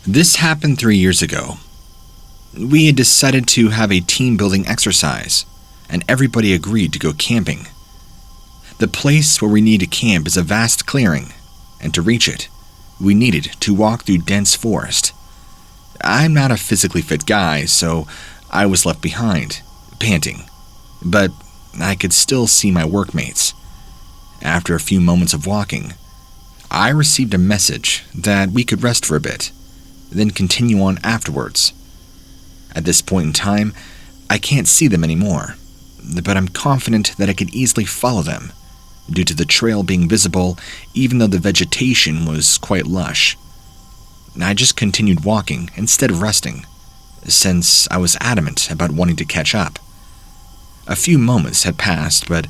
This happened 3 years ago. We had decided to have a team-building exercise, and everybody agreed to go camping. The place where we need to camp is a vast clearing, and to reach it, we needed to walk through dense forest. I'm not a physically fit guy, so I was left behind, panting, but I could still see my workmates. After a few moments of walking, I received a message that we could rest for a bit, then continue on afterwards. At this point in time, I can't see them anymore, but I'm confident that I could easily follow them, due to the trail being visible even though the vegetation was quite lush. I just continued walking instead of resting, since I was adamant about wanting to catch up. A few moments had passed, but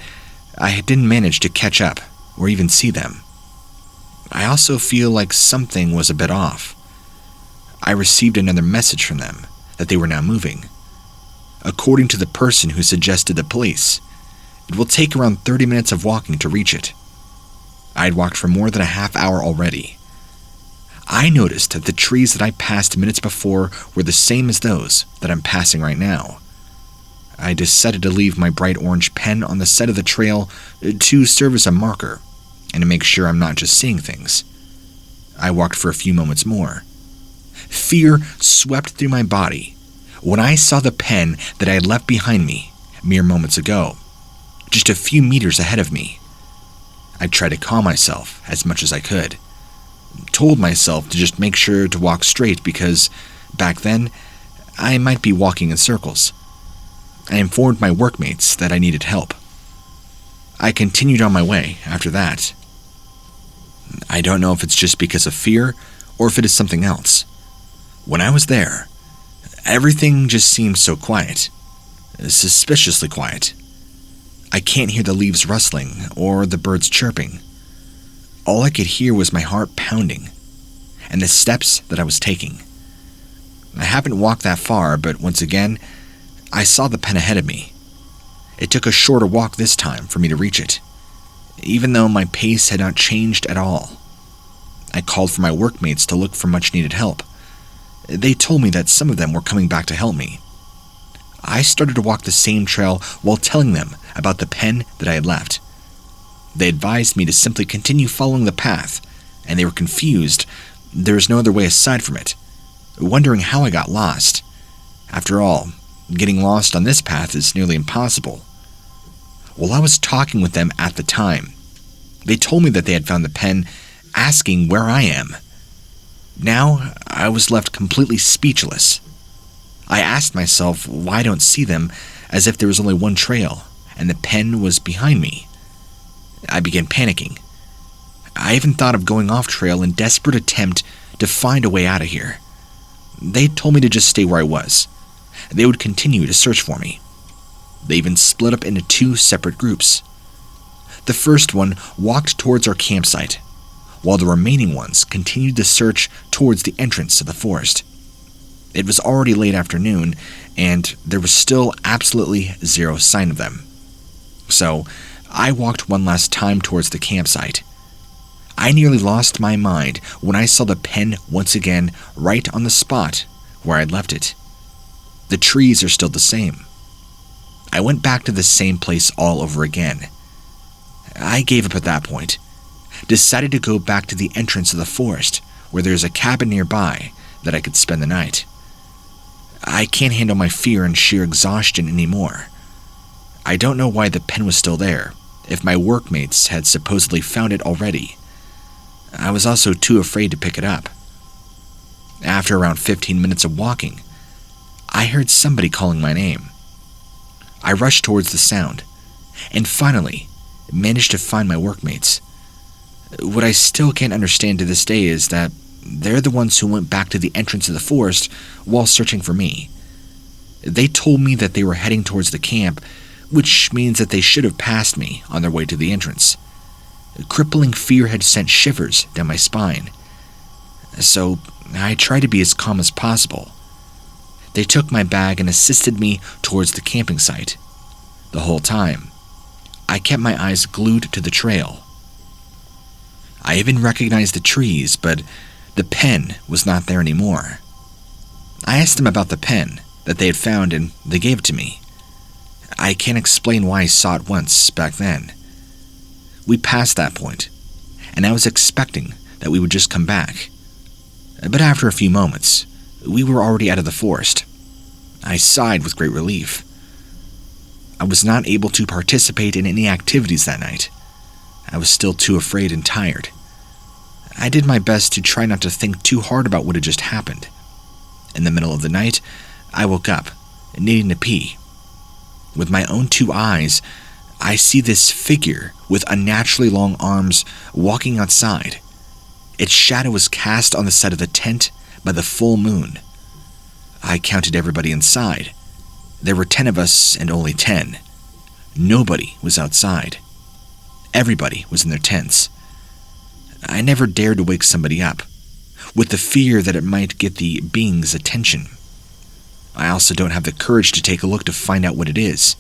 I didn't manage to catch up or even see them. I also feel like something was a bit off. I received another message from them that they were now moving. According to the person who suggested the place, it will take around 30 minutes of walking to reach it. I had walked for more than a half hour already. I noticed that the trees that I passed minutes before were the same as those that I'm passing right now. I decided to leave my bright orange pen on the side of the trail to serve as a marker and to make sure I'm not just seeing things. I walked for a few moments more. Fear swept through my body when I saw the pen that I had left behind me mere moments ago, just a few meters ahead of me. I tried to calm myself as much as I could, told myself to just make sure to walk straight because, back then, I might be walking in circles. I informed my workmates that I needed help. I continued on my way after that. I don't know if it's just because of fear or if it is something else. When I was there, everything just seemed so quiet, suspiciously quiet. I can't hear the leaves rustling or the birds chirping. All I could hear was my heart pounding and the steps that I was taking. I haven't walked that far, but once again, I saw the pen ahead of me. It took a shorter walk this time for me to reach it, even though my pace had not changed at all. I called for my workmates to look for much-needed help. They told me that some of them were coming back to help me. I started to walk the same trail while telling them about the pen that I had left. They advised me to simply continue following the path, and they were confused. There was no other way aside from it, wondering how I got lost. After all, getting lost on this path is nearly impossible. While I was talking with them at the time, they told me that they had found the pen, asking where I am. Now, I was left completely speechless. I asked myself why I don't see them, as if there was only one trail, and the pen was behind me. I began panicking. I even thought of going off trail in desperate attempt to find a way out of here. They told me to just stay where I was. They would continue to search for me. They even split up into 2 separate groups. The first one walked towards our campsite, while the remaining ones continued the search towards the entrance to the forest. It was already late afternoon, and there was still absolutely zero sign of them. So, I walked one last time towards the campsite. I nearly lost my mind when I saw the pen once again right on the spot where I'd left it. The trees are still the same. I went back to the same place all over again. I gave up at that point, decided to go back to the entrance of the forest where there's a cabin nearby that I could spend the night. I can't handle my fear and sheer exhaustion anymore. I don't know why the pen was still there, if my workmates had supposedly found it already. I was also too afraid to pick it up. After around 15 minutes of walking, I heard somebody calling my name. I rushed towards the sound, and finally managed to find my workmates. What I still can't understand to this day is that they're the ones who went back to the entrance of the forest while searching for me. They told me that they were heading towards the camp, which means that they should have passed me on their way to the entrance. Crippling fear had sent shivers down my spine. So I tried to be as calm as possible. They took my bag and assisted me towards the camping site. The whole time, I kept my eyes glued to the trail. I even recognized the trees, but The pen was not there anymore. I asked them about the pen that they had found and they gave it to me. I can't explain why I saw it once back then. We passed that point, and I was expecting that we would just come back. But after a few moments, we were already out of the forest. I sighed with great relief. I was not able to participate in any activities that night. I was still too afraid and tired. I did my best to try not to think too hard about what had just happened. In the middle of the night, I woke up, needing to pee. With my own 2 eyes, I see this figure with unnaturally long arms walking outside. Its shadow was cast on the side of the tent by the full moon. I counted everybody inside. There were 10 of us and only 10. Nobody was outside. Everybody was in their tents. I never dared to wake somebody up, with the fear that it might get the being's attention. I also don't have the courage to take a look to find out what it is.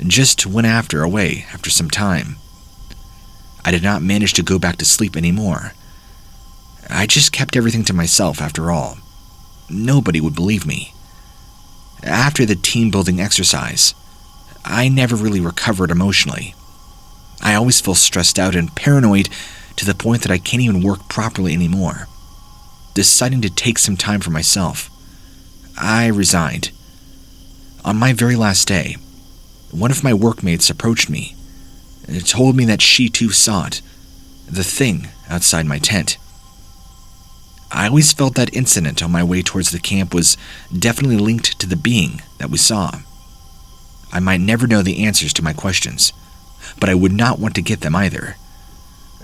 Just went away after some time. I did not manage to go back to sleep anymore. I just kept everything to myself after all. Nobody would believe me. After the team-building exercise, I never really recovered emotionally. I always feel stressed out and paranoid to the point that I can't even work properly anymore. Deciding to take some time for myself, I resigned. On my very last day, one of my workmates approached me and told me that she too saw it, the thing outside my tent. I always felt that incident on my way towards the camp was definitely linked to the being that we saw. I might never know the answers to my questions, but I would not want to get them either.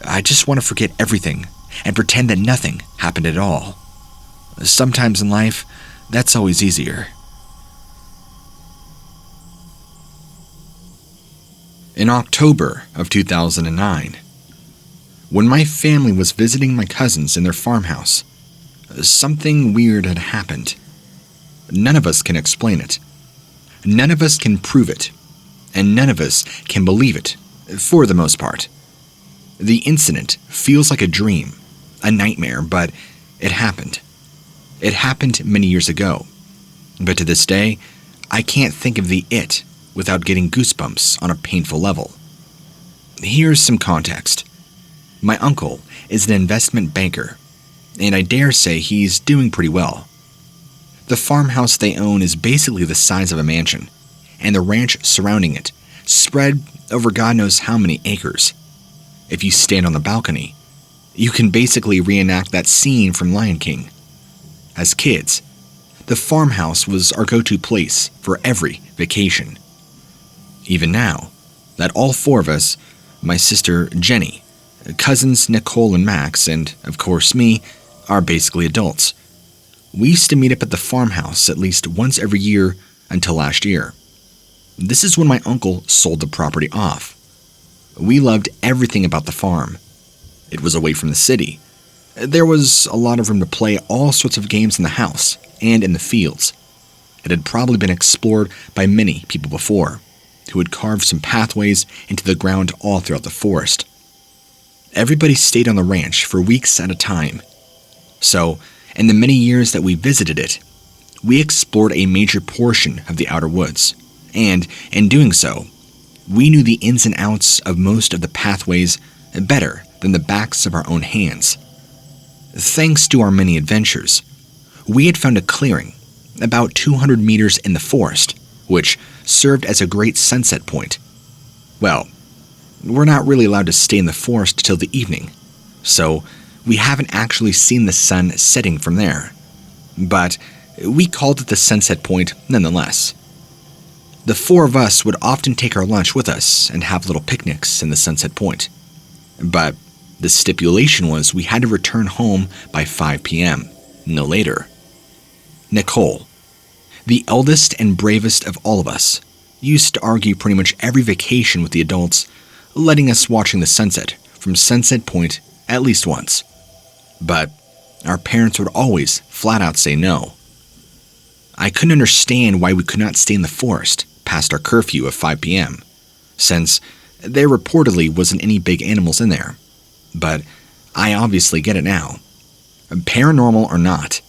I just want to forget everything and pretend that nothing happened at all. Sometimes in life, that's always easier. In October of 2009, when my family was visiting my cousins in their farmhouse, something weird had happened. None of us can explain it. None of us can prove it. And none of us can believe it, for the most part. The incident feels like a dream, a nightmare, but it happened. It happened many years ago. But to this day, I can't think of the it without getting goosebumps on a painful level. Here's some context. My uncle is an investment banker, and I dare say he's doing pretty well. The farmhouse they own is basically the size of a mansion, and the ranch surrounding it, spread over God knows how many acres. If you stand on the balcony, you can basically reenact that scene from Lion King. As kids, the farmhouse was our go-to place for every vacation. Even now, that all 4 of us, my sister Jenny, cousins Nicole and Max, and of course me, are basically adults. We used to meet up at the farmhouse at least once every year until last year. This is when my uncle sold the property off. We loved everything about the farm. It was away from the city. There was a lot of room to play all sorts of games in the house and in the fields. It had probably been explored by many people before, who had carved some pathways into the ground all throughout the forest. Everybody stayed on the ranch for weeks at a time. So, in the many years that we visited it, we explored a major portion of the outer woods, and in doing so, we knew the ins and outs of most of the pathways better than the backs of our own hands. Thanks to our many adventures, we had found a clearing about 200 meters in the forest, which served as a great sunset point. Well, we're not really allowed to stay in the forest till the evening, so we haven't actually seen the sun setting from there. But we called it the sunset point nonetheless. The 4 of us would often take our lunch with us and have little picnics in the sunset point. But the stipulation was we had to return home by 5 p.m., no later. Nicole, the eldest and bravest of all of us, used to argue pretty much every vacation with the adults, letting us watching the sunset from Sunset Point at least once. But our parents would always flat out say no. I couldn't understand why we could not stay in the forest past our curfew of 5 p.m., since there reportedly wasn't any big animals in there. But I obviously get it now. Paranormal or not,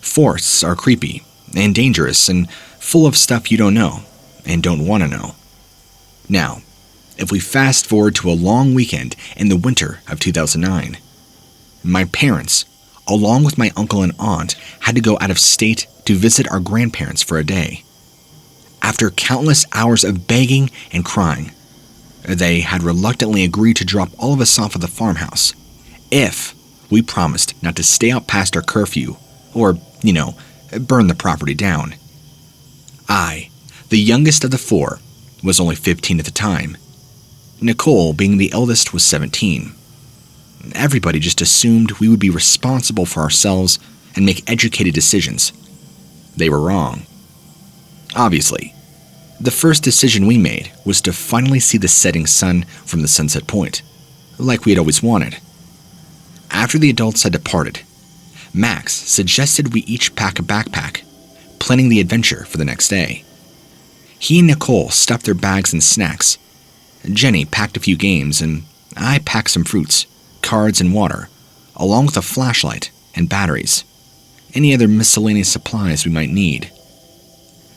forests are creepy and dangerous and full of stuff you don't know and don't want to know. Now, if we fast forward to a long weekend in the winter of 2009, my parents, along with my uncle and aunt, had to go out of state to visit our grandparents for a day. After countless hours of begging and crying, they had reluctantly agreed to drop all of us off at the farmhouse if we promised not to stay out past our curfew or, burn the property down. I, the youngest of the four, was only 15 at the time. Nicole, being the eldest, was 17. Everybody just assumed we would be responsible for ourselves and make educated decisions. They were wrong. Obviously, the first decision we made was to finally see the setting sun from the sunset point, like we had always wanted. After the adults had departed, Max suggested we each pack a backpack, planning the adventure for the next day. He and Nicole stuffed their bags and snacks. Jenny packed a few games, and I packed some fruits, cards, and water, along with a flashlight and batteries, any other miscellaneous supplies we might need.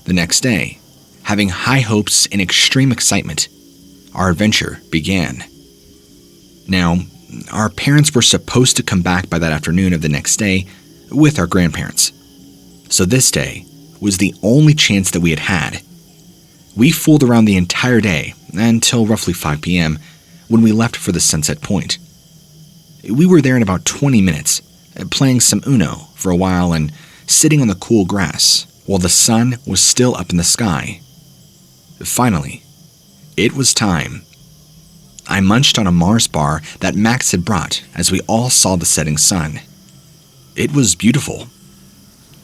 The next day, having high hopes and extreme excitement, our adventure began. Now, our parents were supposed to come back by that afternoon of the next day with our grandparents. So this day was the only chance that we had had. We fooled around the entire day until roughly 5 p.m. when we left for the sunset point. We were there in about 20 minutes, playing some Uno for a while and sitting on the cool grass while the sun was still up in the sky. Finally, it was time. I munched on a Mars bar that Max had brought as we all saw the setting sun. It was beautiful.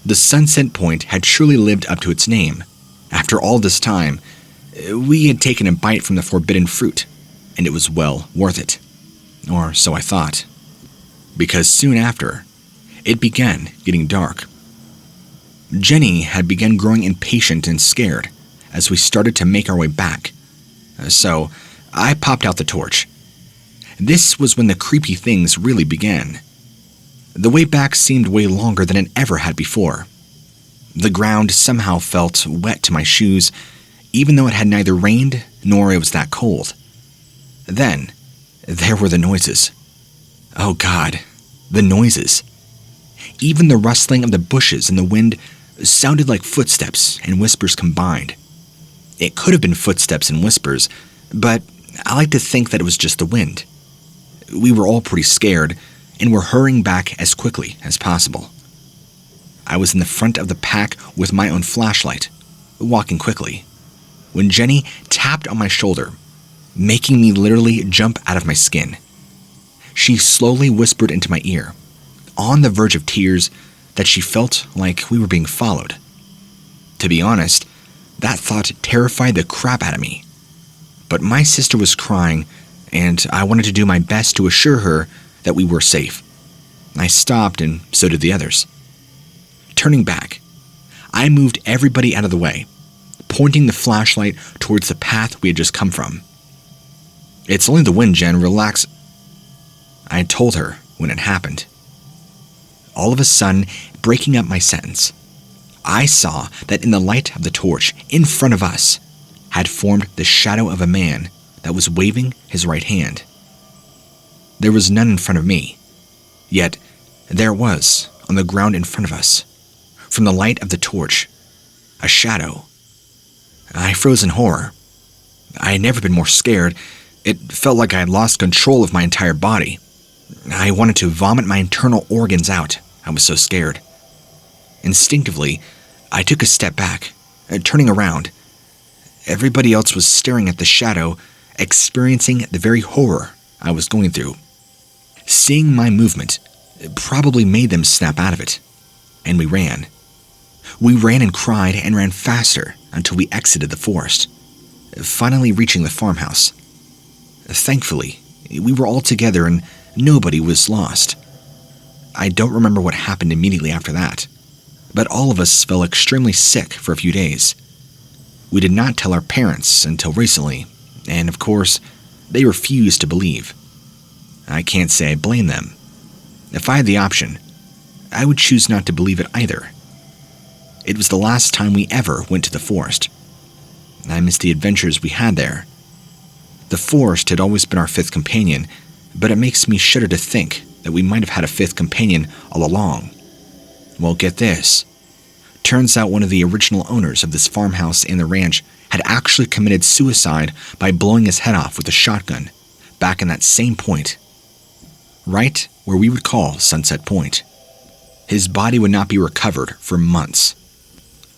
The sunset point had truly lived up to its name. After all this time, we had taken a bite from the forbidden fruit, and it was well worth it. Or so I thought. Because soon after, it began getting dark. Jenny had begun growing impatient and scared as we started to make our way back. So I popped out the torch. This was when the creepy things really began. The way back seemed way longer than it ever had before. The ground somehow felt wet to my shoes, even though it had neither rained nor it was that cold. Then, there were the noises. Oh God, the noises. Even the rustling of the bushes in the wind sounded like footsteps and whispers combined. It could have been footsteps and whispers, but I like to think that it was just the wind. We were all pretty scared and were hurrying back as quickly as possible. I was in the front of the pack with my own flashlight, walking quickly, when Jenny tapped on my shoulder, making me literally jump out of my skin. She slowly whispered into my ear, on the verge of tears, that she felt like we were being followed. To be honest, that thought terrified the crap out of me. But my sister was crying, and I wanted to do my best to assure her that we were safe. I stopped, and so did the others. Turning back, I moved everybody out of the way, pointing the flashlight towards the path we had just come from. "It's only the wind, Jen, relax," I had told her when it happened. All of a sudden, breaking up my sentence, I saw that in the light of the torch in front of us had formed the shadow of a man that was waving his right hand. There was none in front of me, yet there was on the ground in front of us, from the light of the torch, a shadow. I froze in horror. I had never been more scared. It felt like I had lost control of my entire body. I wanted to vomit my internal organs out. I was so scared. Instinctively, I took a step back, turning around. Everybody else was staring at the shadow, experiencing the very horror I was going through. Seeing my movement probably made them snap out of it, and we ran. We ran and cried and ran faster until we exited the forest, finally reaching the farmhouse. Thankfully, we were all together and nobody was lost. I don't remember what happened immediately after that, but all of us felt extremely sick for a few days. We did not tell our parents until recently, and of course, they refused to believe. I can't say I blame them. If I had the option, I would choose not to believe it either. It was the last time we ever went to the forest. I missed the adventures we had there. The forest had always been our fifth companion, but it makes me shudder to think that we might have had a fifth companion all along. Well, get this. Turns out one of the original owners of this farmhouse and the ranch had actually committed suicide by blowing his head off with a shotgun back in that same point, right where we would call Sunset Point. His body would not be recovered for months,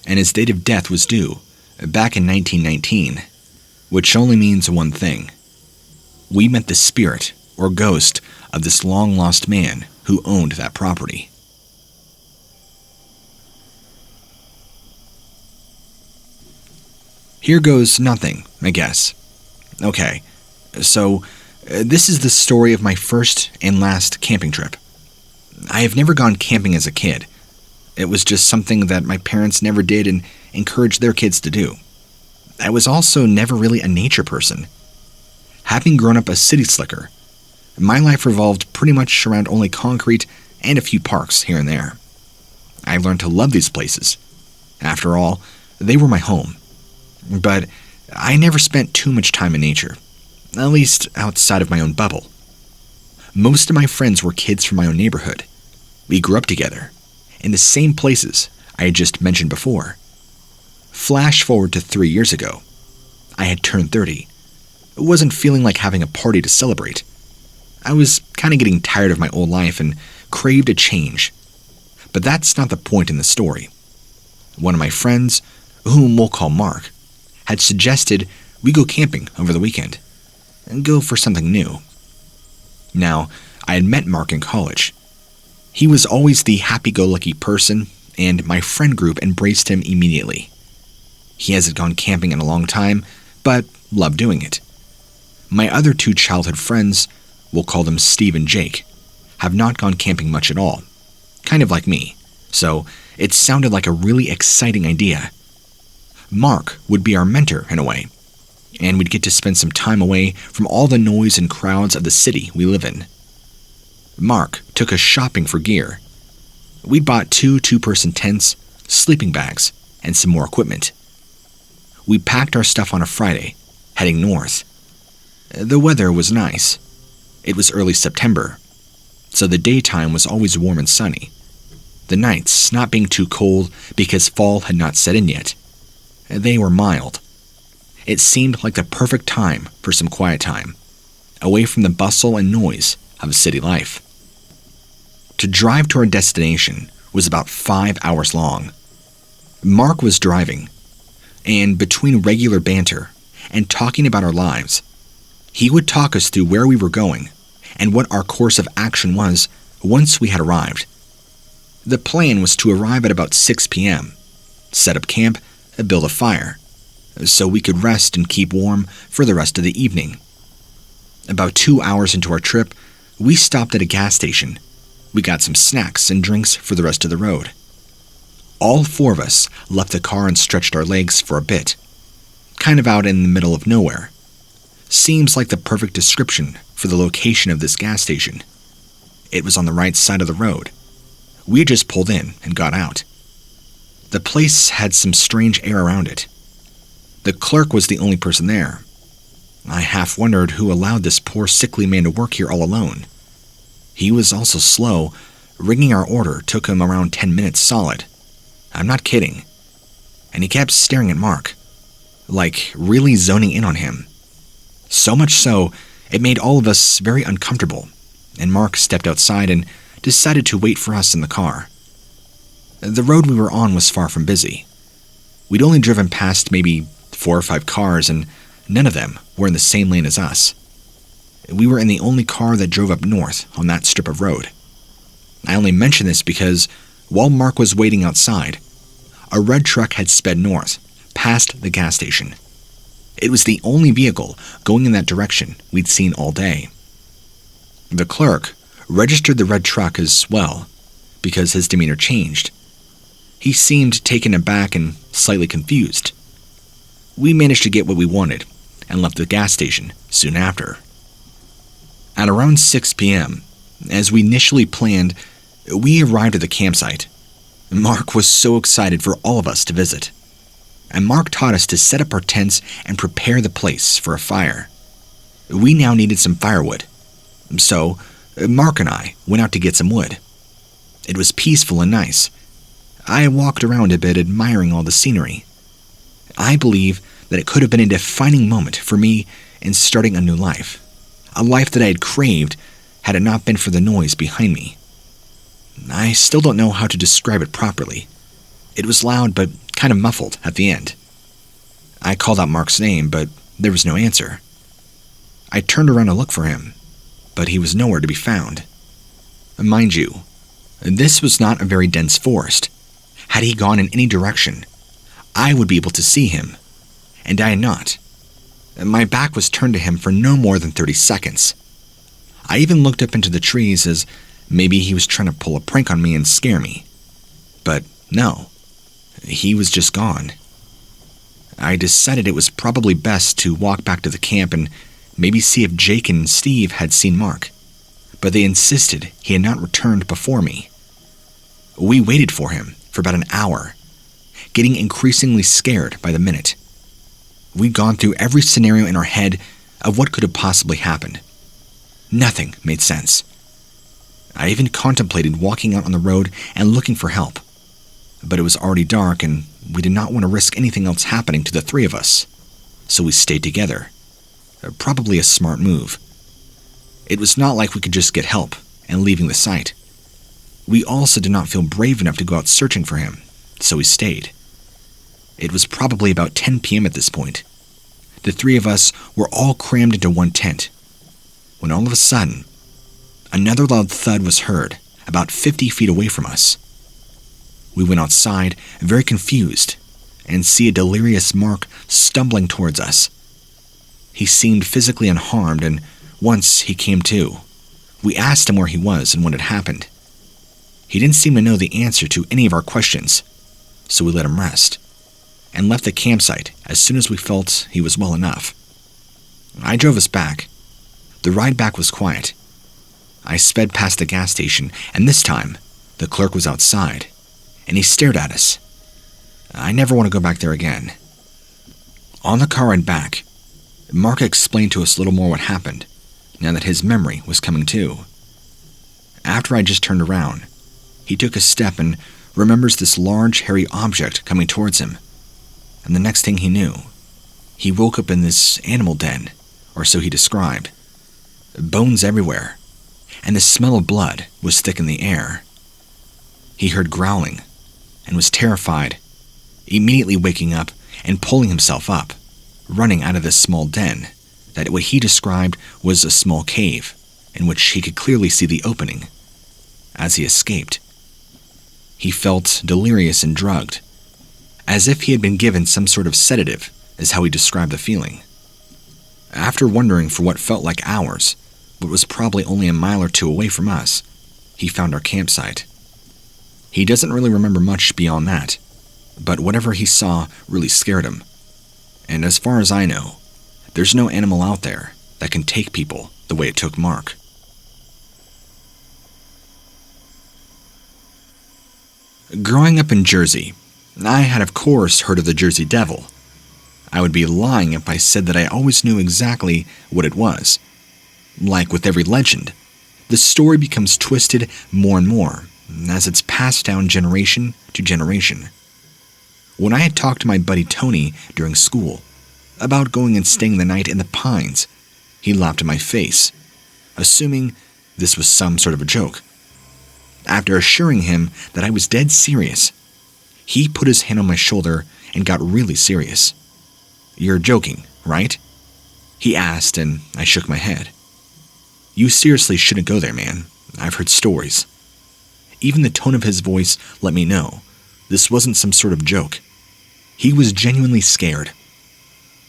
and his date of death was due back in 1919, which only means one thing. We met the spirit or ghost of this long-lost man who owned that property. Here goes nothing, I guess. Okay, so this is the story of my first and last camping trip. I have never gone camping as a kid. It was just something that my parents never did and encouraged their kids to do. I was also never really a nature person. Having grown up a city slicker, my life revolved pretty much around only concrete and a few parks here and there. I learned to love these places. After all, they were my home. But I never spent too much time in nature, at least outside of my own bubble. Most of my friends were kids from my own neighborhood. We grew up together, in the same places I had just mentioned before. Flash forward to 3 years ago. I had turned 30. I wasn't feeling like having a party to celebrate. I was kind of getting tired of my old life and craved a change. But that's not the point in the story. One of my friends, whom we'll call Mark, had suggested we go camping over the weekend and go for something new. Now, I had met Mark in college. He was always the happy-go-lucky person, and my friend group embraced him immediately. He hasn't gone camping in a long time, but loved doing it. My other two childhood friends, we'll call them Steve and Jake, have not gone camping much at all, kind of like me, so it sounded like a really exciting idea. Mark would be our mentor in a way, and we'd get to spend some time away from all the noise and crowds of the city we live in. Mark took us shopping for gear. We'd bought two-person tents, sleeping bags, and some more equipment. We packed our stuff on a Friday, heading north. The weather was nice. It was early September, so the daytime was always warm and sunny, the nights not being too cold because fall had not set in yet. They were mild. It seemed like the perfect time for some quiet time, away from the bustle and noise of city life. To drive to our destination was about 5 hours long. Mark was driving, and between regular banter and talking about our lives, he would talk us through where we were going and what our course of action was once we had arrived. The plan was to arrive at about 6 p.m., set up camp, and build a fire, so we could rest and keep warm for the rest of the evening. About 2 hours into our trip, we stopped at a gas station. We got some snacks and drinks for the rest of the road. All four of us left the car and stretched our legs for a bit, kind of out in the middle of nowhere. Seems like the perfect description for the location of this gas station. It was on the right side of the road. We had just pulled in and got out. The place had some strange air around it. The clerk was the only person there. I half wondered who allowed this poor sickly man to work here all alone. He was also slow. Ringing our order took him around 10 minutes solid. I'm not kidding. And he kept staring at Mark, like really zoning in on him. So much so, it made all of us very uncomfortable, and Mark stepped outside and decided to wait for us in the car. The road we were on was far from busy. We'd only driven past maybe 4 or 5 cars, and none of them were in the same lane as us. We were in the only car that drove up north on that strip of road. I only mention this because while Mark was waiting outside, a red truck had sped north, past the gas station. It was the only vehicle going in that direction we'd seen all day. The clerk registered the red truck as well, because his demeanor changed. He seemed taken aback and slightly confused. We managed to get what we wanted and left the gas station soon after. At around 6 p.m., as we initially planned, We arrived at the campsite. Mark was so excited for all of us to visit. And Mark taught us to set up our tents and prepare the place for a fire. We now needed some firewood. So, Mark and I went out to get some wood. It was peaceful and nice. I walked around a bit admiring all the scenery. I believe that it could have been a defining moment for me in starting a new life. A life that I had craved had it not been for the noise behind me. I still don't know how to describe it properly. It was loud but kind of muffled at the end. I called out Mark's name, but there was no answer. I turned around to look for him, but he was nowhere to be found. Mind you, this was not a very dense forest. Had he gone in any direction, I would be able to see him, and I had not. My back was turned to him for no more than 30 seconds. I even looked up into the trees as maybe he was trying to pull a prank on me and scare me. But no, he was just gone. I decided it was probably best to walk back to the camp and maybe see if Jake and Steve had seen Mark, but they insisted he had not returned before me. We waited for him for about an hour, getting increasingly scared by the minute. We'd gone through every scenario in our head of what could have possibly happened. Nothing made sense. I even contemplated walking out on the road and looking for help, but it was already dark and we did not want to risk anything else happening to the three of us, so we stayed together. Probably a smart move. It was not like we could just get help and leaving the site. We also did not feel brave enough to go out searching for him, so we stayed. It was probably about 10 p.m. at this point. The three of us were all crammed into one tent, when all of a sudden, another loud thud was heard about 50 feet away from us. We went outside, very confused, and see a delirious Mark stumbling towards us. He seemed physically unharmed, and once he came to, we asked him where he was and what had happened. He didn't seem to know the answer to any of our questions, so we let him rest, and left the campsite as soon as we felt he was well enough. I drove us back. The ride back was quiet. I sped past the gas station, and this time, the clerk was outside, and he stared at us. I never want to go back there again. On the car ride back, Mark explained to us a little more what happened, now that his memory was coming to. After I just turned around, he took a step and remembers this large, hairy object coming towards him. And the next thing he knew, he woke up in this animal den, or so he described. Bones everywhere, and the smell of blood was thick in the air. He heard growling and was terrified, immediately waking up and pulling himself up, running out of this small den that what he described was a small cave in which he could clearly see the opening. As he escaped, he felt delirious and drugged, as if he had been given some sort of sedative, is how he described the feeling. After wondering for what felt like hours, but was probably only a mile or two away from us, he found our campsite. He doesn't really remember much beyond that, but whatever he saw really scared him. And as far as I know, there's no animal out there that can take people the way it took Mark. Growing up in Jersey, I had of course heard of the Jersey Devil. I would be lying if I said that I always knew exactly what it was. Like with every legend, the story becomes twisted more and more as it's passed down generation to generation. When I had talked to my buddy Tony during school about going and staying the night in the pines, he laughed in my face, assuming this was some sort of a joke. After assuring him that I was dead serious, he put his hand on my shoulder and got really serious. "You're joking, right?" he asked, and I shook my head. "You seriously shouldn't go there, man. I've heard stories." Even the tone of his voice let me know this wasn't some sort of joke. He was genuinely scared.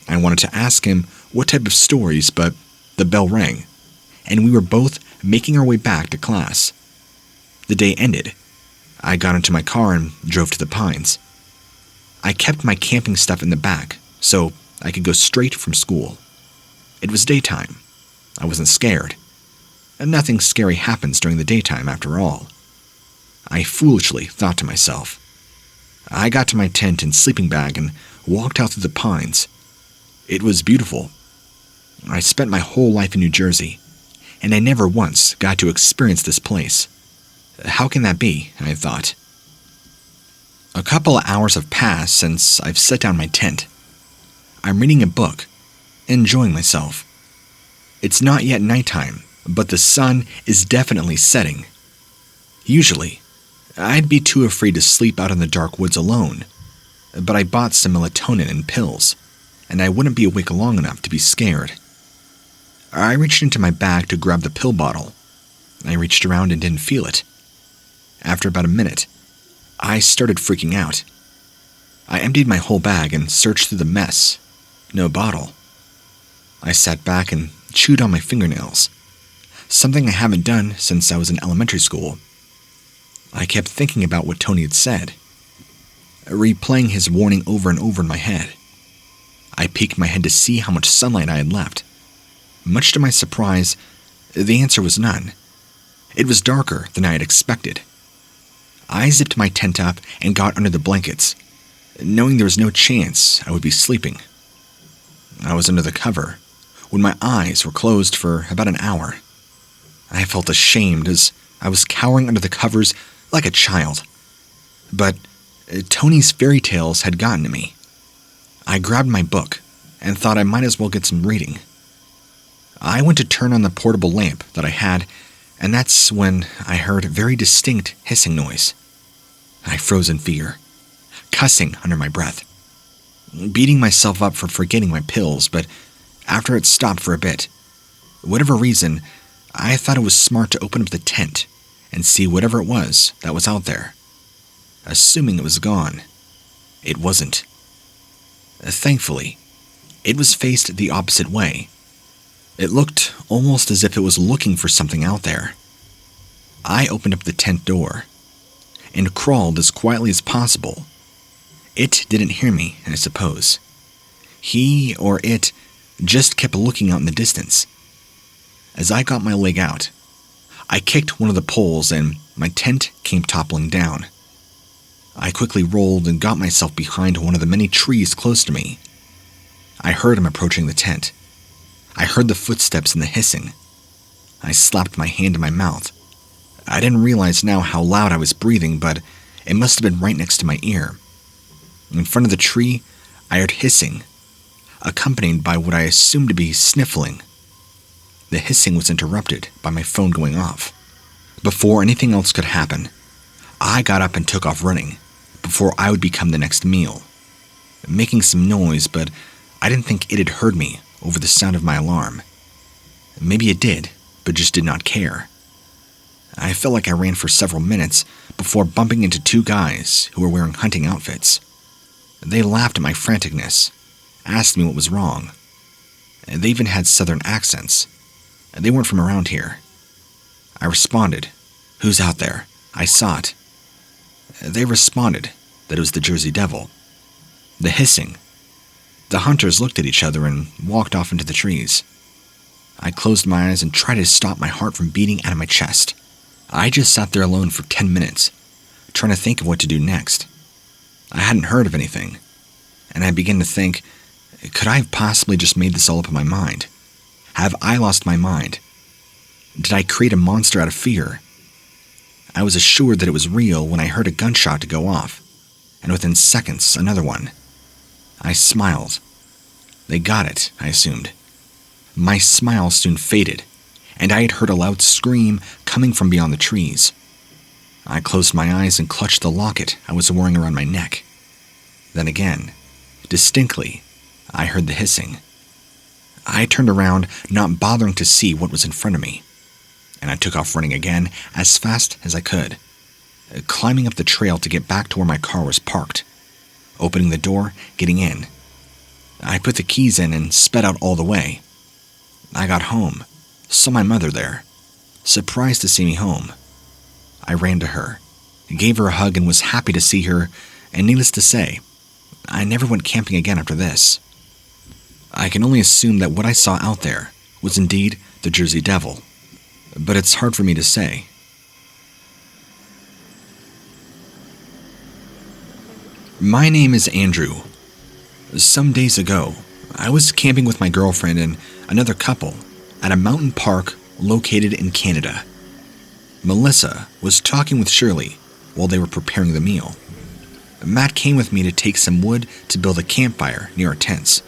I wanted to ask him what type of stories, but the bell rang, and we were both making our way back to class. The day ended. I got into my car and drove to the pines. I kept my camping stuff in the back so I could go straight from school. It was daytime. I wasn't scared. And nothing scary happens during the daytime after all. I foolishly thought to myself. I got to my tent and sleeping bag and walked out through the pines. It was beautiful. I spent my whole life in New Jersey, and I never once got to experience this place. How can that be? I thought. A couple of hours have passed since I've set down my tent. I'm reading a book, enjoying myself. It's not yet nighttime, but the sun is definitely setting. Usually, I'd be too afraid to sleep out in the dark woods alone, but I bought some melatonin and pills, and I wouldn't be awake long enough to be scared. I reached into my bag to grab the pill bottle. I reached around and didn't feel it. After about a minute, I started freaking out. I emptied my whole bag and searched through the mess. No bottle. I sat back and chewed on my fingernails, something I haven't done since I was in elementary school. I kept thinking about what Tony had said, replaying his warning over and over in my head. I peeked my head to see how much sunlight I had left. Much to my surprise, the answer was none. It was darker than I had expected. I zipped my tent up and got under the blankets, knowing there was no chance I would be sleeping. I was under the cover when my eyes were closed for about an hour. I felt ashamed as I was cowering under the covers like a child. But Tony's fairy tales had gotten to me. I grabbed my book and thought I might as well get some reading. I went to turn on the portable lamp that I had, and that's when I heard a very distinct hissing noise. I froze in fear, cussing under my breath, beating myself up for forgetting my pills, but after it stopped for a bit, whatever reason, I thought it was smart to open up the tent and see whatever it was that was out there. Assuming it was gone, it wasn't. Thankfully, it was faced the opposite way. It looked almost as if it was looking for something out there. I opened up the tent door and crawled as quietly as possible. It didn't hear me, I suppose. He or it just kept looking out in the distance. As I got my leg out, I kicked one of the poles and my tent came toppling down. I quickly rolled and got myself behind one of the many trees close to me. I heard him approaching the tent. I heard the footsteps and the hissing. I slapped my hand in my mouth. I didn't realize now how loud I was breathing, but it must have been right next to my ear. In front of the tree, I heard hissing, accompanied by what I assumed to be sniffling. The hissing was interrupted by my phone going off. Before anything else could happen, I got up and took off running, before I would become the next meal, making some noise, but I didn't think it had heard me over the sound of my alarm. Maybe it did, but just did not care. I felt like I ran for several minutes before bumping into two guys who were wearing hunting outfits. They laughed at my franticness, asked me what was wrong. They even had southern accents. They weren't from around here. I responded, "Who's out there? I saw it." They responded that it was the Jersey Devil. The hissing. The hunters looked at each other and walked off into the trees. I closed my eyes and tried to stop my heart from beating out of my chest. I just sat there alone for 10 minutes, trying to think of what to do next. I hadn't heard of anything, and I began to think, could I have possibly just made this all up in my mind? Have I lost my mind? Did I create a monster out of fear? I was assured that it was real when I heard a gunshot to go off, and within seconds, another one. I smiled. They got it, I assumed. My smile soon faded, and I had heard a loud scream coming from beyond the trees. I closed my eyes and clutched the locket I was wearing around my neck. Then again, distinctly, I heard the hissing. I turned around, not bothering to see what was in front of me, and I took off running again as fast as I could, climbing up the trail to get back to where my car was parked, opening the door, getting in. I put the keys in and sped out all the way. I got home, saw my mother there, surprised to see me home. I ran to her, gave her a hug and was happy to see her, and needless to say, I never went camping again after this. I can only assume that what I saw out there was indeed the Jersey Devil, but it's hard for me to say. My name is Andrew. Some days ago, I was camping with my girlfriend and another couple at a mountain park located in Canada. Melissa was talking with Shirley while they were preparing the meal. Matt came with me to take some wood to build a campfire near our tents.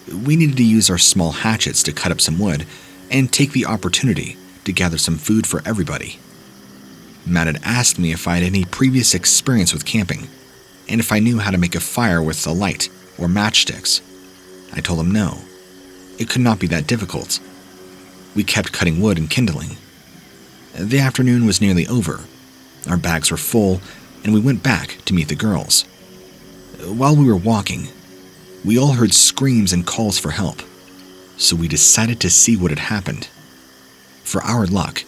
We needed to use our small hatchets to cut up some wood and take the opportunity to gather some food for everybody. Matt had asked me if I had any previous experience with camping, and if I knew how to make a fire with a light or matchsticks. I told him no. It could not be that difficult. We kept cutting wood and kindling. The afternoon was nearly over. Our bags were full, and we went back to meet the girls. While we were walking, we all heard screams and calls for help, so we decided to see what had happened. For our luck,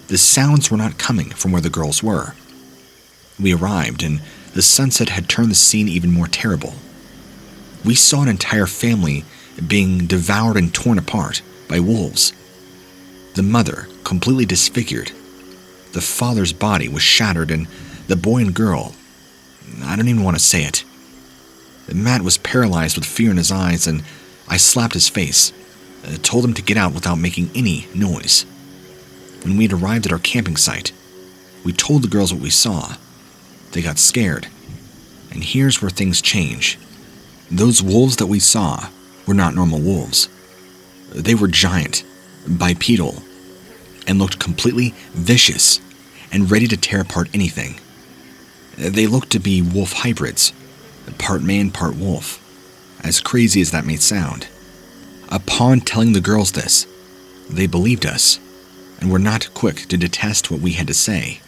the sounds were not coming from where the girls were. We arrived, and the sunset had turned the scene even more terrible. We saw an entire family being devoured and torn apart by wolves. The mother completely disfigured. The father's body was shattered, and the boy and girl, I don't even want to say it. Matt was paralyzed with fear in his eyes, and I slapped his face, told him to get out without making any noise. When we had arrived at our camping site, we told the girls what we saw. They got scared, and here's where things change. Those wolves that we saw were not normal wolves. They were giant, bipedal, and looked completely vicious and ready to tear apart anything. They looked to be wolf hybrids, part man, part wolf, as crazy as that may sound. Upon telling the girls this, they believed us and were not quick to detest what we had to say.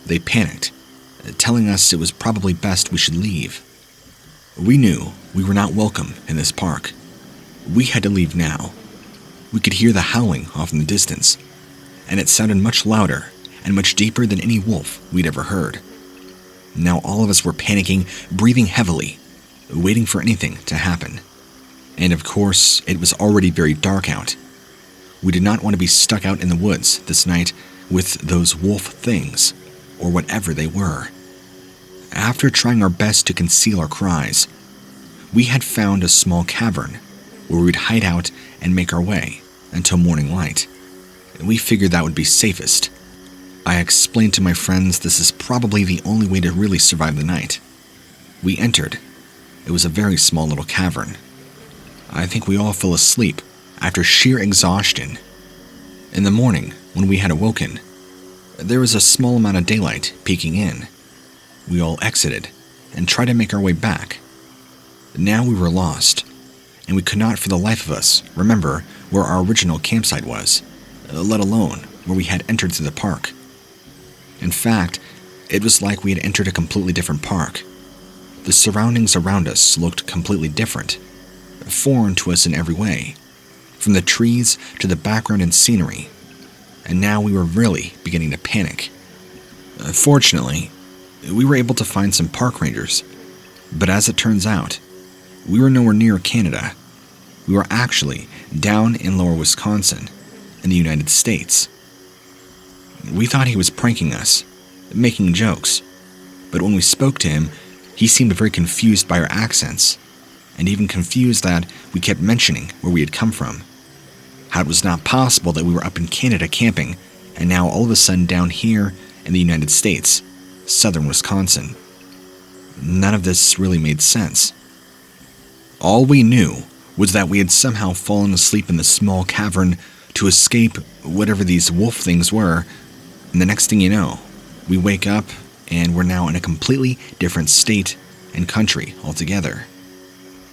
They panicked, telling us it was probably best we should leave. We knew we were not welcome in this park. We had to leave now. We could hear the howling off in the distance, and it sounded much louder and much deeper than any wolf we'd ever heard. Now all of us were panicking, breathing heavily, waiting for anything to happen. And of course, it was already very dark out. We did not want to be stuck out in the woods this night with those wolf things, or whatever they were. After trying our best to conceal our cries, we had found a small cavern where we would hide out and make our way until morning light. We figured that would be safest. I explained to my friends this is probably the only way to really survive the night. We entered. It was a very small little cavern. I think we all fell asleep after sheer exhaustion. In the morning, when we had awoken, there was a small amount of daylight peeking in. We all exited and tried to make our way back. Now we were lost, and we could not for the life of us remember where our original campsite was, let alone where we had entered through the park. In fact, it was like we had entered a completely different park. The surroundings around us looked completely different, foreign to us in every way, from the trees to the background and scenery, and now we were really beginning to panic. Fortunately, we were able to find some park rangers, but as it turns out, we were nowhere near Canada. We were actually down in lower Wisconsin, in the United States. We thought he was pranking us, making jokes, but when we spoke to him, he seemed very confused by our accents, and even confused that we kept mentioning where we had come from. How it was not possible that we were up in Canada camping, and now all of a sudden down here in the United States, southern Wisconsin. None of this really made sense. All we knew was that we had somehow fallen asleep in the small cavern to escape whatever these wolf things were, and the next thing you know, we wake up and we're now in a completely different state and country altogether.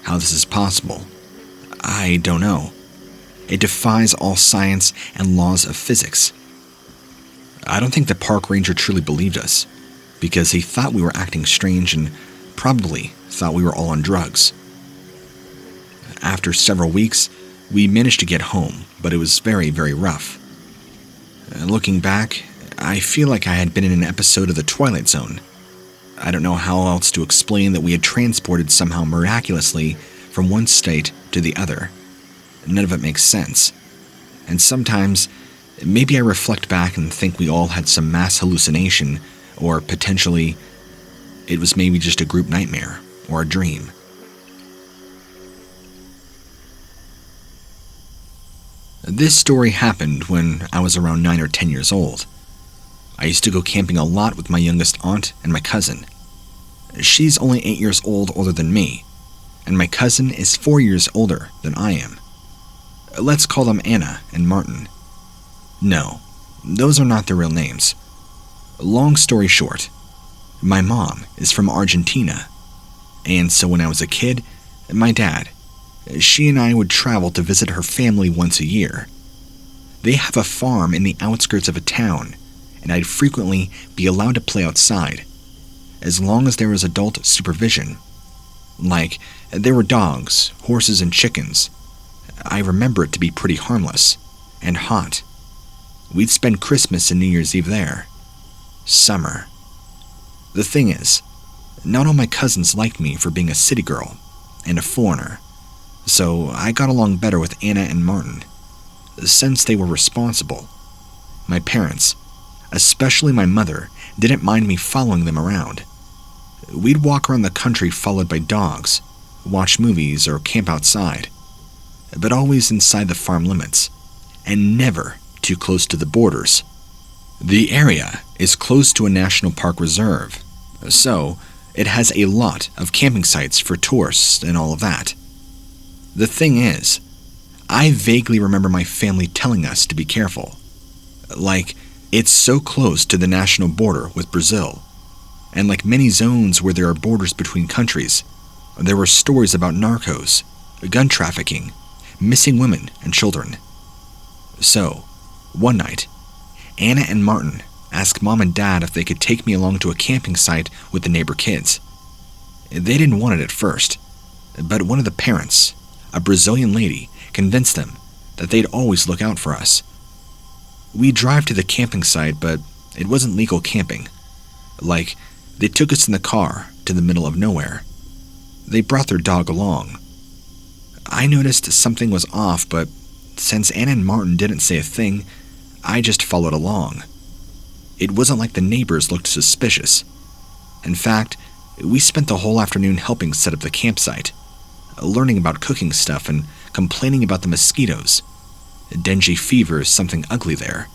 How this is possible, I don't know. It defies all science and laws of physics. I don't think the park ranger truly believed us, because he thought we were acting strange and probably thought we were all on drugs. After several weeks, we managed to get home, but it was very, very rough. Looking back, I feel like I had been in an episode of The Twilight Zone. I don't know how else to explain that we had transported somehow miraculously from one state to the other. None of it makes sense. And sometimes, maybe I reflect back and think we all had some mass hallucination, or potentially, it was maybe just a group nightmare or a dream. This story happened when I was around 9 or 10 years old. I used to go camping a lot with my youngest aunt and my cousin. She's only 8 years older than me, and my cousin is 4 years older than I am. Let's call them Anna and Martin. No, those are not their real names. Long story short, my mom is from Argentina, and so when I was a kid, my dad, she and I would travel to visit her family once a year. They have a farm in the outskirts of a town, and I'd frequently be allowed to play outside, as long as there was adult supervision. Like, there were dogs, horses, and chickens. I remember it to be pretty harmless and hot. We'd spend Christmas and New Year's Eve there. Summer. The thing is, not all my cousins liked me for being a city girl and a foreigner, so I got along better with Anna and Martin, since they were responsible. My parents, especially my mother, didn't mind me following them around. We'd walk around the country followed by dogs, watch movies, or camp outside, but always inside the farm limits, and never too close to the borders. The area is close to a national park reserve, so it has a lot of camping sites for tourists and all of that. The thing is, I vaguely remember my family telling us to be careful. Like, it's so close to the national border with Brazil, and like many zones where there are borders between countries, there were stories about narcos, gun trafficking, missing women and children. So, one night, Anna and Martin asked Mom and Dad if they could take me along to a camping site with the neighbor kids. They didn't want it at first, but one of the parents, a Brazilian lady, convinced them that they'd always look out for us. We drive to the camping site, but it wasn't legal camping. Like, they took us in the car to the middle of nowhere. They brought their dog along. I noticed something was off, but since Anna and Martin didn't say a thing, I just followed along. It wasn't like the neighbors looked suspicious. In fact, we spent the whole afternoon helping set up the campsite, learning about cooking stuff and complaining about the mosquitoes. Dengue fever is something ugly there,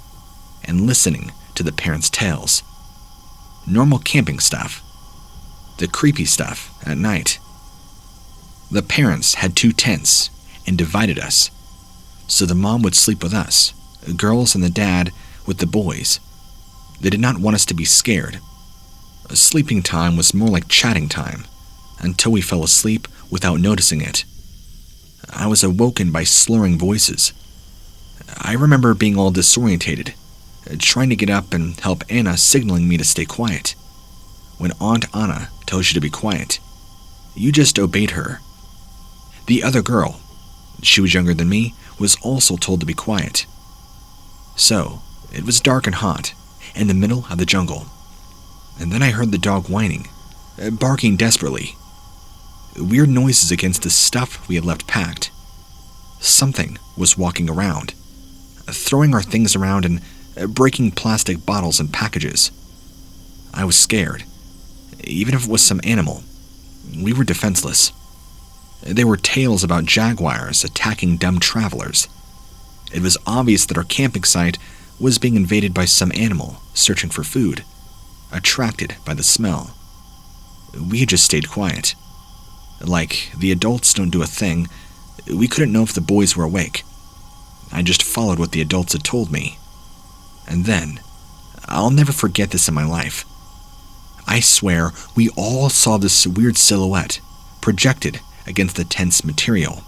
and listening to the parents' tales. Normal camping stuff. The creepy stuff at night. The parents had 2 tents and divided us, so the mom would sleep with us, girls, and the dad with the boys. They did not want us to be scared. Sleeping time was more like chatting time, until we fell asleep without noticing it. I was awoken by slurring voices. I remember being all disorientated, trying to get up and help Anna signaling me to stay quiet. When Aunt Anna tells you to be quiet, you just obeyed her. The other girl, she was younger than me, was also told to be quiet. So, it was dark and hot, in the middle of the jungle. And then I heard the dog whining, barking desperately. Weird noises against the stuff we had left packed. Something was walking around, throwing our things around and breaking plastic bottles and packages. I was scared. Even if it was some animal, we were defenseless. There were tales about jaguars attacking dumb travelers. It was obvious that our camping site was being invaded by some animal searching for food, attracted by the smell. We had just stayed quiet. Like, the adults don't do a thing, we couldn't know if the boys were awake. I just followed what the adults had told me. And then, I'll never forget this in my life. I swear, we all saw this weird silhouette projected against the tent's material.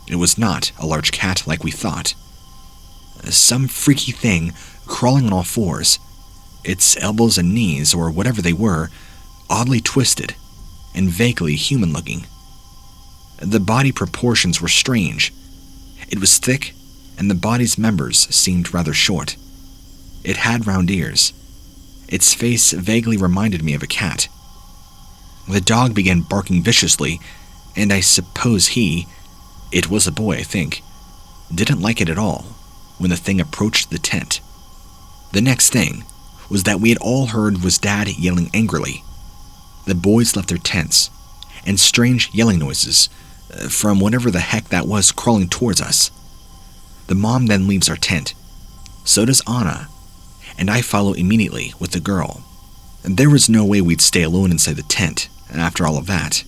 It was not a large cat like we thought. Some freaky thing crawling on all fours, its elbows and knees, or whatever they were, oddly twisted and vaguely human-looking. The body proportions were strange. It was thick, and the body's members seemed rather short. It had round ears. Its face vaguely reminded me of a cat. The dog began barking viciously, and I suppose it was a boy, I think, didn't like it at all when the thing approached the tent. The next thing was that we had all heard was Dad yelling angrily, the boys left their tents, and strange yelling noises from whatever the heck that was crawling towards us. The mom then leaves our tent. So does Anna, and I follow immediately with the girl. There was no way we'd stay alone inside the tent after all of that.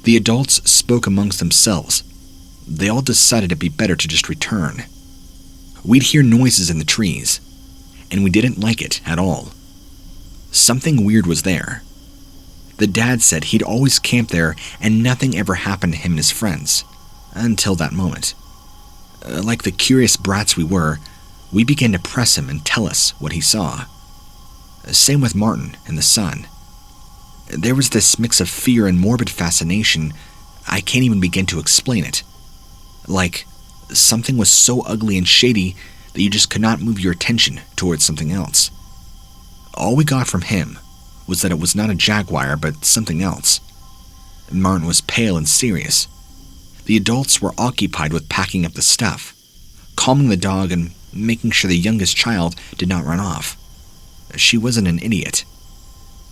The adults spoke amongst themselves. They all decided it'd be better to just return. We'd hear noises in the trees, and we didn't like it at all. Something weird was there. The dad said he'd always camped there and nothing ever happened to him and his friends, until that moment. Like the curious brats we were, we began to press him and tell us what he saw. Same with Martin and the son. There was this mix of fear and morbid fascination, I can't even begin to explain it. Like, something was so ugly and shady that you just could not move your attention towards something else. All we got from him was that it was not a jaguar, but something else. Martin was pale and serious. The adults were occupied with packing up the stuff, calming the dog and making sure the youngest child did not run off. She wasn't an idiot.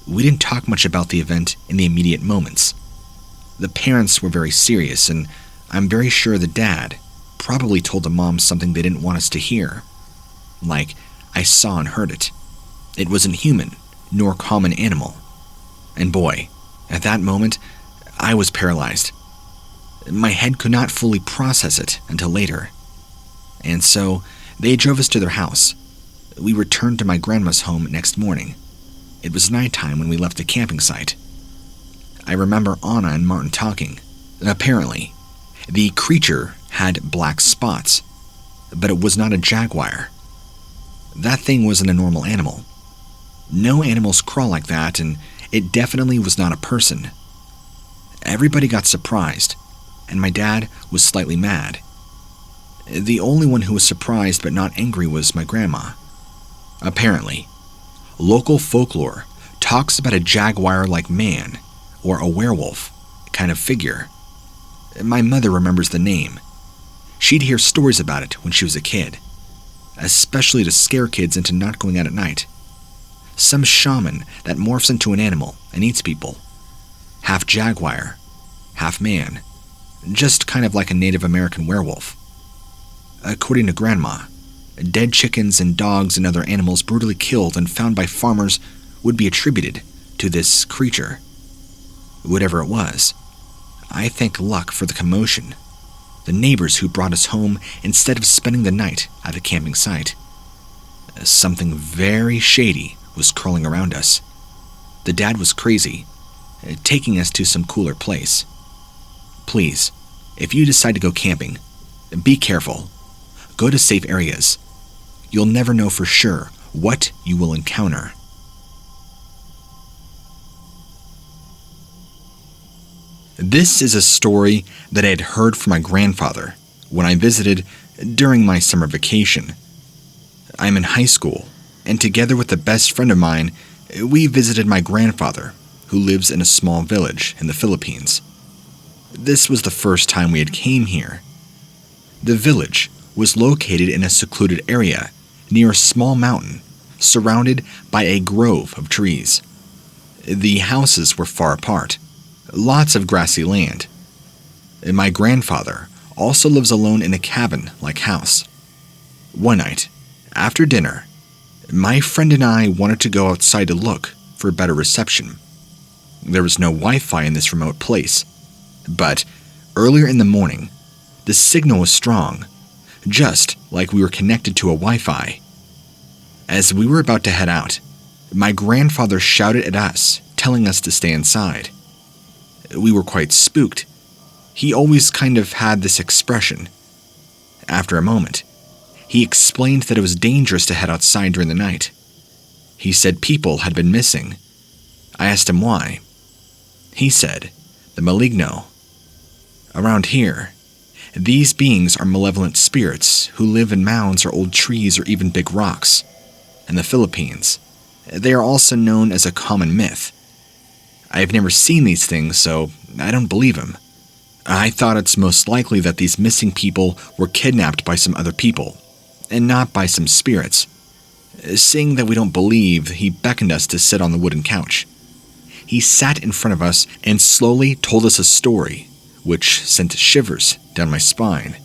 We didn't talk much about the event in the immediate moments. The parents were very serious, and I'm very sure the dad probably told the mom something they didn't want us to hear. Like, I saw and heard it. It wasn't human, nor common animal. And boy, at that moment, I was paralyzed. My head could not fully process it until later. And so, they drove us to their house. We returned to my grandma's home next morning. It was nighttime when we left the camping site. I remember Anna and Martin talking. Apparently, the creature had black spots, but it was not a jaguar. That thing wasn't a normal animal. No animals crawl like that, and it definitely was not a person. Everybody got surprised, and my dad was slightly mad. The only one who was surprised but not angry was my grandma. Apparently, local folklore talks about a jaguar-like man, or a werewolf kind of figure. My mother remembers the name. She'd hear stories about it when she was a kid, especially to scare kids into not going out at night. Some shaman that morphs into an animal and eats people. Half jaguar, half man, just kind of like a Native American werewolf. According to Grandma, dead chickens and dogs and other animals brutally killed and found by farmers would be attributed to this creature. Whatever it was, I thank luck for the commotion. The neighbors who brought us home instead of spending the night at the camping site. Something very shady was crawling around us. The dad was crazy, taking us to some cooler place. Please, if you decide to go camping, be careful. Go to safe areas. You'll never know for sure what you will encounter. This is a story that I had heard from my grandfather when I visited during my summer vacation. I'm in high school, and together with a best friend of mine, we visited my grandfather, who lives in a small village in the Philippines. This was the first time we had came here. The village was located in a secluded area near a small mountain, surrounded by a grove of trees. The houses were far apart, lots of grassy land. My grandfather also lives alone in a cabin-like house. One night, after dinner, my friend and I wanted to go outside to look for a better reception. There was no Wi-Fi in this remote place, but earlier in the morning, the signal was strong, just like we were connected to a Wi-Fi. As we were about to head out, my grandfather shouted at us, telling us to stay inside. We were quite spooked. He always kind of had this expression. After a moment, he explained that it was dangerous to head outside during the night. He said people had been missing. I asked him why. He said, the maligno. Around here, these beings are malevolent spirits who live in mounds or old trees or even big rocks. In the Philippines, they are also known as a common myth. I have never seen these things, so I don't believe him. I thought it's most likely that these missing people were kidnapped by some other people, and not by some spirits. Seeing that we don't believe, he beckoned us to sit on the wooden couch. he sat in front of us and slowly told us a story, which sent shivers down my spine.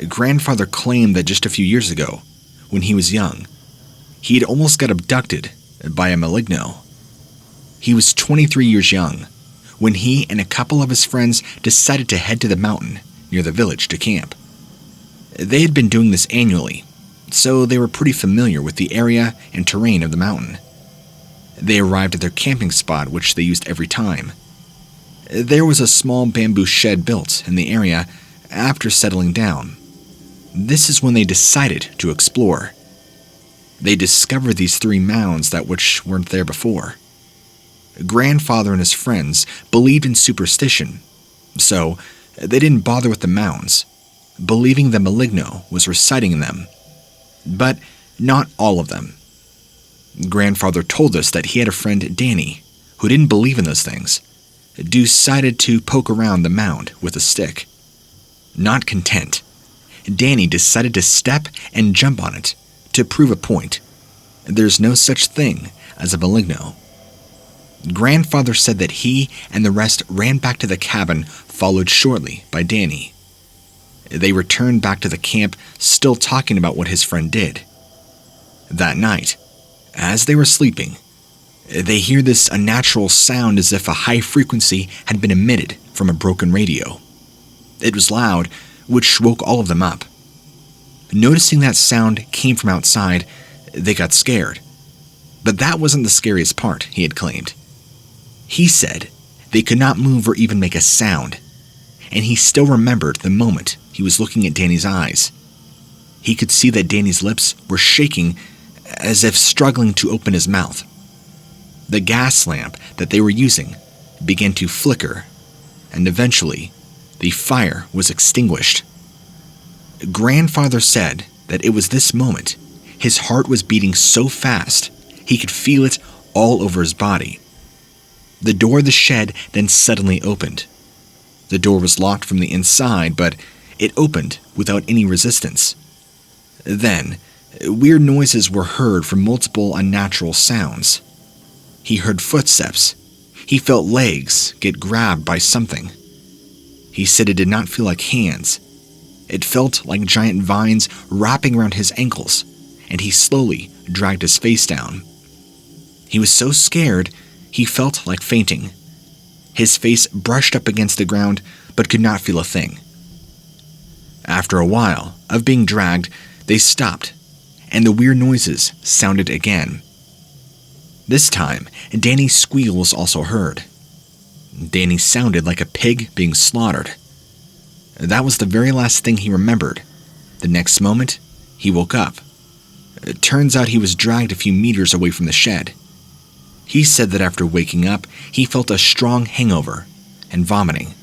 Grandfather claimed that just a few years ago, when he was young, he had almost got abducted by a maligno. He was 23 years young when he and a couple of his friends decided to head to the mountain near the village to camp. They had been doing this annually, so they were pretty familiar with the area and terrain of the mountain. They arrived at their camping spot, which they used every time. There was a small bamboo shed built in the area after settling down. This is when they decided to explore. They discovered these 3 mounds that which weren't there before. Grandfather and his friends believed in superstition, so they didn't bother with the mounds, believing the maligno was residing in them. But not all of them. Grandfather told us that he had a friend, Danny, who didn't believe in those things, decided to poke around the mound with a stick. Not content, Danny decided to step and jump on it to prove a point. There's no such thing as a maligno. Grandfather said that he and the rest ran back to the cabin, followed shortly by Danny. They returned back to the camp, still talking about what his friend did. That night, as they were sleeping, they hear this unnatural sound as if a high frequency had been emitted from a broken radio. It was loud, which woke all of them up. Noticing that sound came from outside, they got scared. But that wasn't the scariest part, he had claimed. He said they could not move or even make a sound, and he still remembered the moment he was looking at Danny's eyes. He could see that Danny's lips were shaking as if struggling to open his mouth. The gas lamp that they were using began to flicker, and eventually, the fire was extinguished. Grandfather said that it was this moment his heart was beating so fast he could feel it all over his body. The door of the shed then suddenly opened. The door was locked from the inside, but it opened without any resistance. Then, weird noises were heard from multiple unnatural sounds. He heard footsteps. He felt legs get grabbed by something. He said it did not feel like hands. It felt like giant vines wrapping around his ankles, and he slowly dragged his face down. He was so scared, he felt like fainting. His face brushed up against the ground, but could not feel a thing. After a while of being dragged, they stopped, and the weird noises sounded again. This time, Danny's squeal was also heard. Danny sounded like a pig being slaughtered. That was the very last thing he remembered. The next moment, he woke up. It turns out he was dragged a few meters away from the shed. He said that after waking up, he felt a strong hangover and vomiting.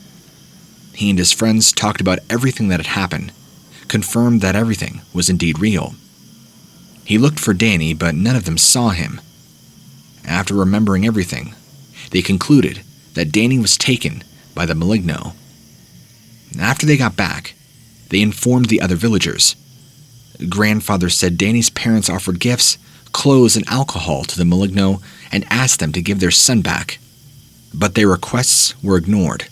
He and his friends talked about everything that had happened, confirmed that everything was indeed real. He looked for Danny, but none of them saw him. After remembering everything, they concluded that Danny was taken by the maligno. After they got back, they informed the other villagers. Grandfather said Danny's parents offered gifts, clothes, and alcohol to the maligno and asked them to give their son back, but their requests were ignored.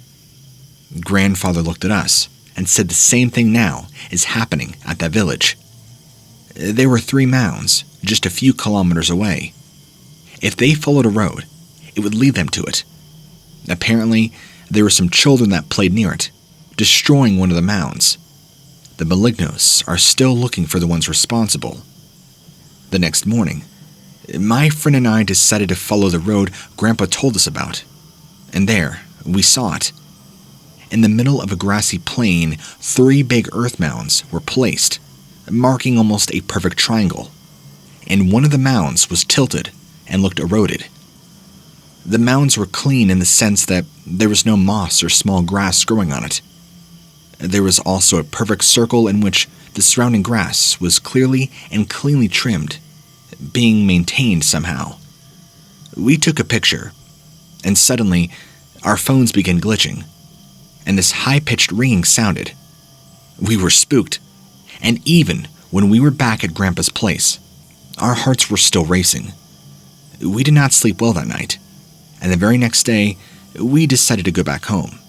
Grandfather looked at us and said the same thing now is happening at that village. There were 3 mounds just a few kilometers away. If they followed a road, it would lead them to it. Apparently, there were some children that played near it, destroying one of the mounds. The malignos are still looking for the ones responsible. The next morning, my friend and I decided to follow the road Grandpa told us about, and there we saw it. In the middle of a grassy plain, 3 big earth mounds were placed, marking almost a perfect triangle, and one of the mounds was tilted and looked eroded. The mounds were clean in the sense that there was no moss or small grass growing on it. There was also a perfect circle in which the surrounding grass was clearly and cleanly trimmed, being maintained somehow. We took a picture, and suddenly our phones began glitching, and this high-pitched ringing sounded. We were spooked, and even when we were back at Grandpa's place, our hearts were still racing. We did not sleep well that night, and the very next day, we decided to go back home.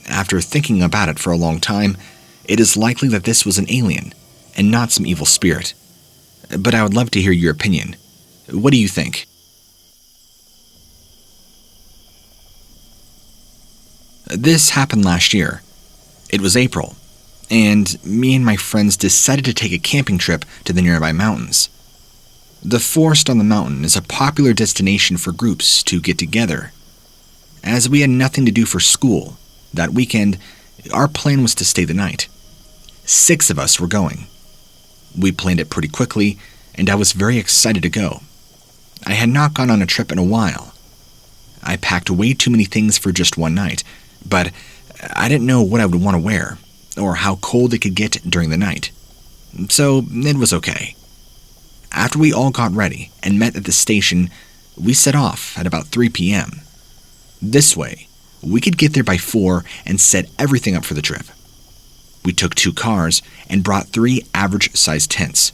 After thinking about it for a long time, it is likely that this was an alien and not some evil spirit. But I would love to hear your opinion. What do you think? This happened last year. It was April, and me and my friends decided to take a camping trip to the nearby mountains. The forest on the mountain is a popular destination for groups to get together. As we had nothing to do for school that weekend, our plan was to stay the night. 6 of us were going. We planned it pretty quickly, and I was very excited to go. I had not gone on a trip in a while. I packed way too many things for just one night, but I didn't know what I would want to wear, or how cold it could get during the night. So it was okay. After we all got ready and met at the station, we set off at about 3 p.m. This way, we could get there by 4 and set everything up for the trip. We took 2 cars and brought 3 average-sized tents.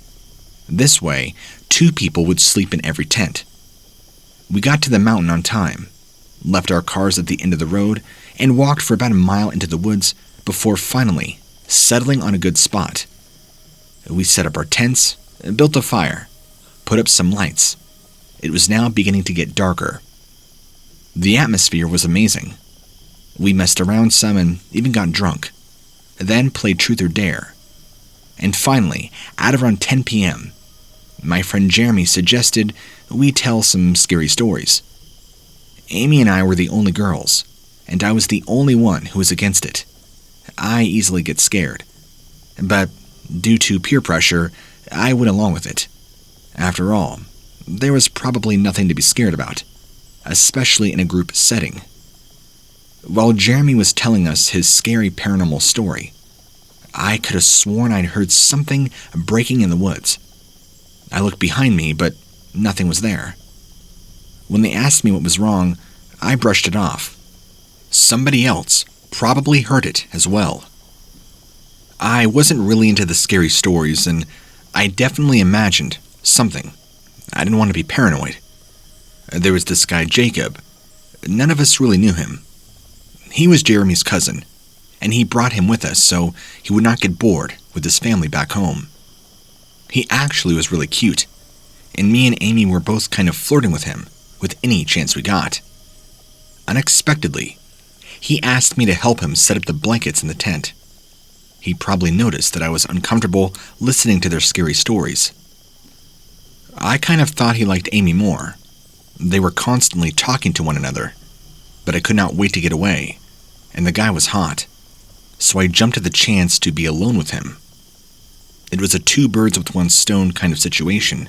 This way, 2 people would sleep in every tent. We got to the mountain on time, left our cars at the end of the road, and walked for about a mile into the woods before finally settling on a good spot. We set up our tents, built a fire, put up some lights. It was now beginning to get darker. The atmosphere was amazing. We messed around some and even got drunk, then played Truth or Dare. And finally, at around 10 p.m., my friend Jeremy suggested we tell some scary stories. Amy and I were the only girls, and I was the only one who was against it. I easily get scared, but due to peer pressure, I went along with it. After all, there was probably nothing to be scared about, especially in a group setting. While Jeremy was telling us his scary paranormal story, I could have sworn I'd heard something breaking in the woods. I looked behind me, but nothing was there. When they asked me what was wrong, I brushed it off. Somebody else probably heard it as well. I wasn't really into the scary stories, and I definitely imagined something. I didn't want to be paranoid. There was this guy, Jacob. None of us really knew him. He was Jeremy's cousin, and he brought him with us so he would not get bored with his family back home. He actually was really cute, and me and Amy were both kind of flirting with him with any chance we got. Unexpectedly, he asked me to help him set up the blankets in the tent. He probably noticed that I was uncomfortable listening to their scary stories. I kind of thought he liked Amy more. They were constantly talking to one another, but I could not wait to get away, and the guy was hot, so I jumped at the chance to be alone with him. It was a 2 birds with 1 stone kind of situation.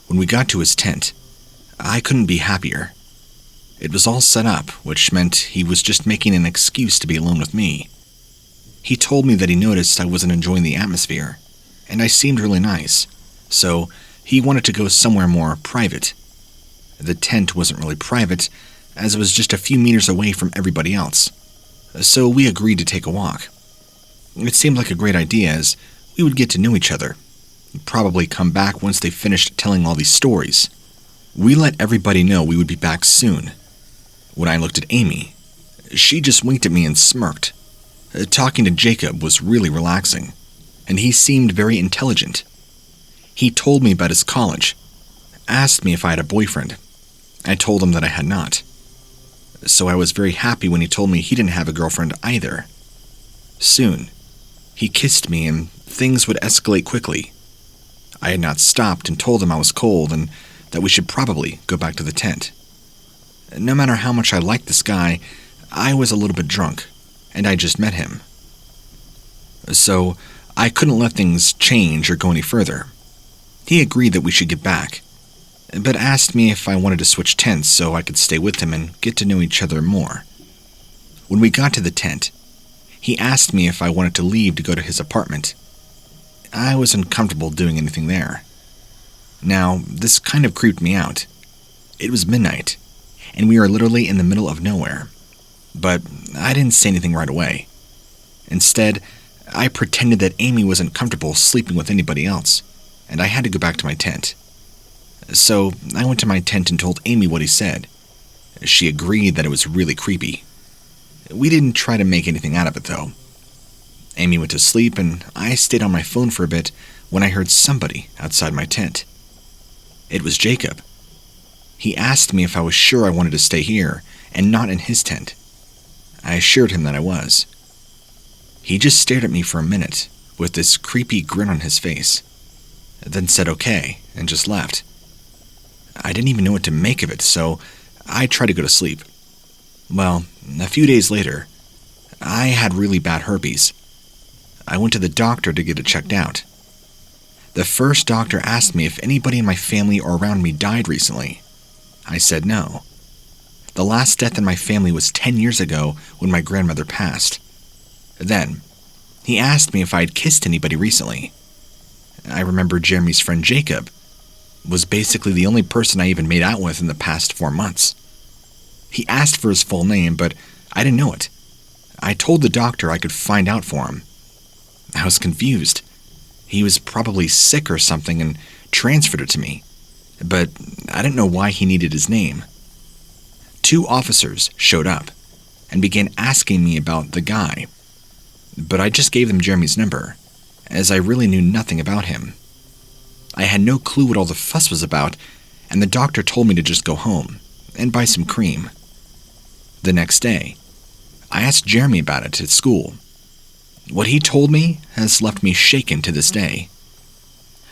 When we got to his tent, I couldn't be happier. It was all set up, which meant he was just making an excuse to be alone with me. He told me that he noticed I wasn't enjoying the atmosphere, and I seemed really nice, so he wanted to go somewhere more private. The tent wasn't really private, as it was just a few meters away from everybody else, so we agreed to take a walk. It seemed like a great idea, as we would get to know each other, probably come back once they finished telling all these stories. We let everybody know we would be back soon. When I looked at Amy, she just winked at me and smirked. Talking to Jacob was really relaxing, and he seemed very intelligent. He told me about his college, asked me if I had a boyfriend. I told him that I had not. So I was very happy when he told me he didn't have a girlfriend either. Soon, he kissed me and things would escalate quickly. I had not stopped and told him I was cold and that we should probably go back to the tent. No matter how much I liked this guy, I was a little bit drunk, and I just met him. So I couldn't let things change or go any further. He agreed that we should get back, but asked me if I wanted to switch tents so I could stay with him and get to know each other more. When we got to the tent, he asked me if I wanted to leave to go to his apartment. I was uncomfortable doing anything there. Now, this kind of creeped me out. It was midnight, and we were literally in the middle of nowhere. But I didn't say anything right away. Instead, I pretended that Amy wasn't comfortable sleeping with anybody else, and I had to go back to my tent. So I went to my tent and told Amy what he said. She agreed that it was really creepy. We didn't try to make anything out of it, though. Amy went to sleep, and I stayed on my phone for a bit when I heard somebody outside my tent. It was Jacob. He asked me if I was sure I wanted to stay here and not in his tent. I assured him that I was. He just stared at me for a minute with this creepy grin on his face, then said okay and just left. I didn't even know what to make of it, so I tried to go to sleep. Well, a few days later, I had really bad herpes. I went to the doctor to get it checked out. The first doctor asked me if anybody in my family or around me died recently. I said no. The last death in my family was 10 years ago when my grandmother passed. Then, he asked me if I had kissed anybody recently. I remember Jeremy's friend Jacob was basically the only person I even made out with in the past 4 months. He asked for his full name, but I didn't know it. I told the doctor I could find out for him. I was confused. He was probably sick or something and transferred it to me, but I didn't know why he needed his name. 2 officers showed up and began asking me about the guy, but I just gave them Jeremy's number, as I really knew nothing about him. I had no clue what all the fuss was about, and the doctor told me to just go home and buy some cream. The next day, I asked Jeremy about it at school. What he told me has left me shaken to this day.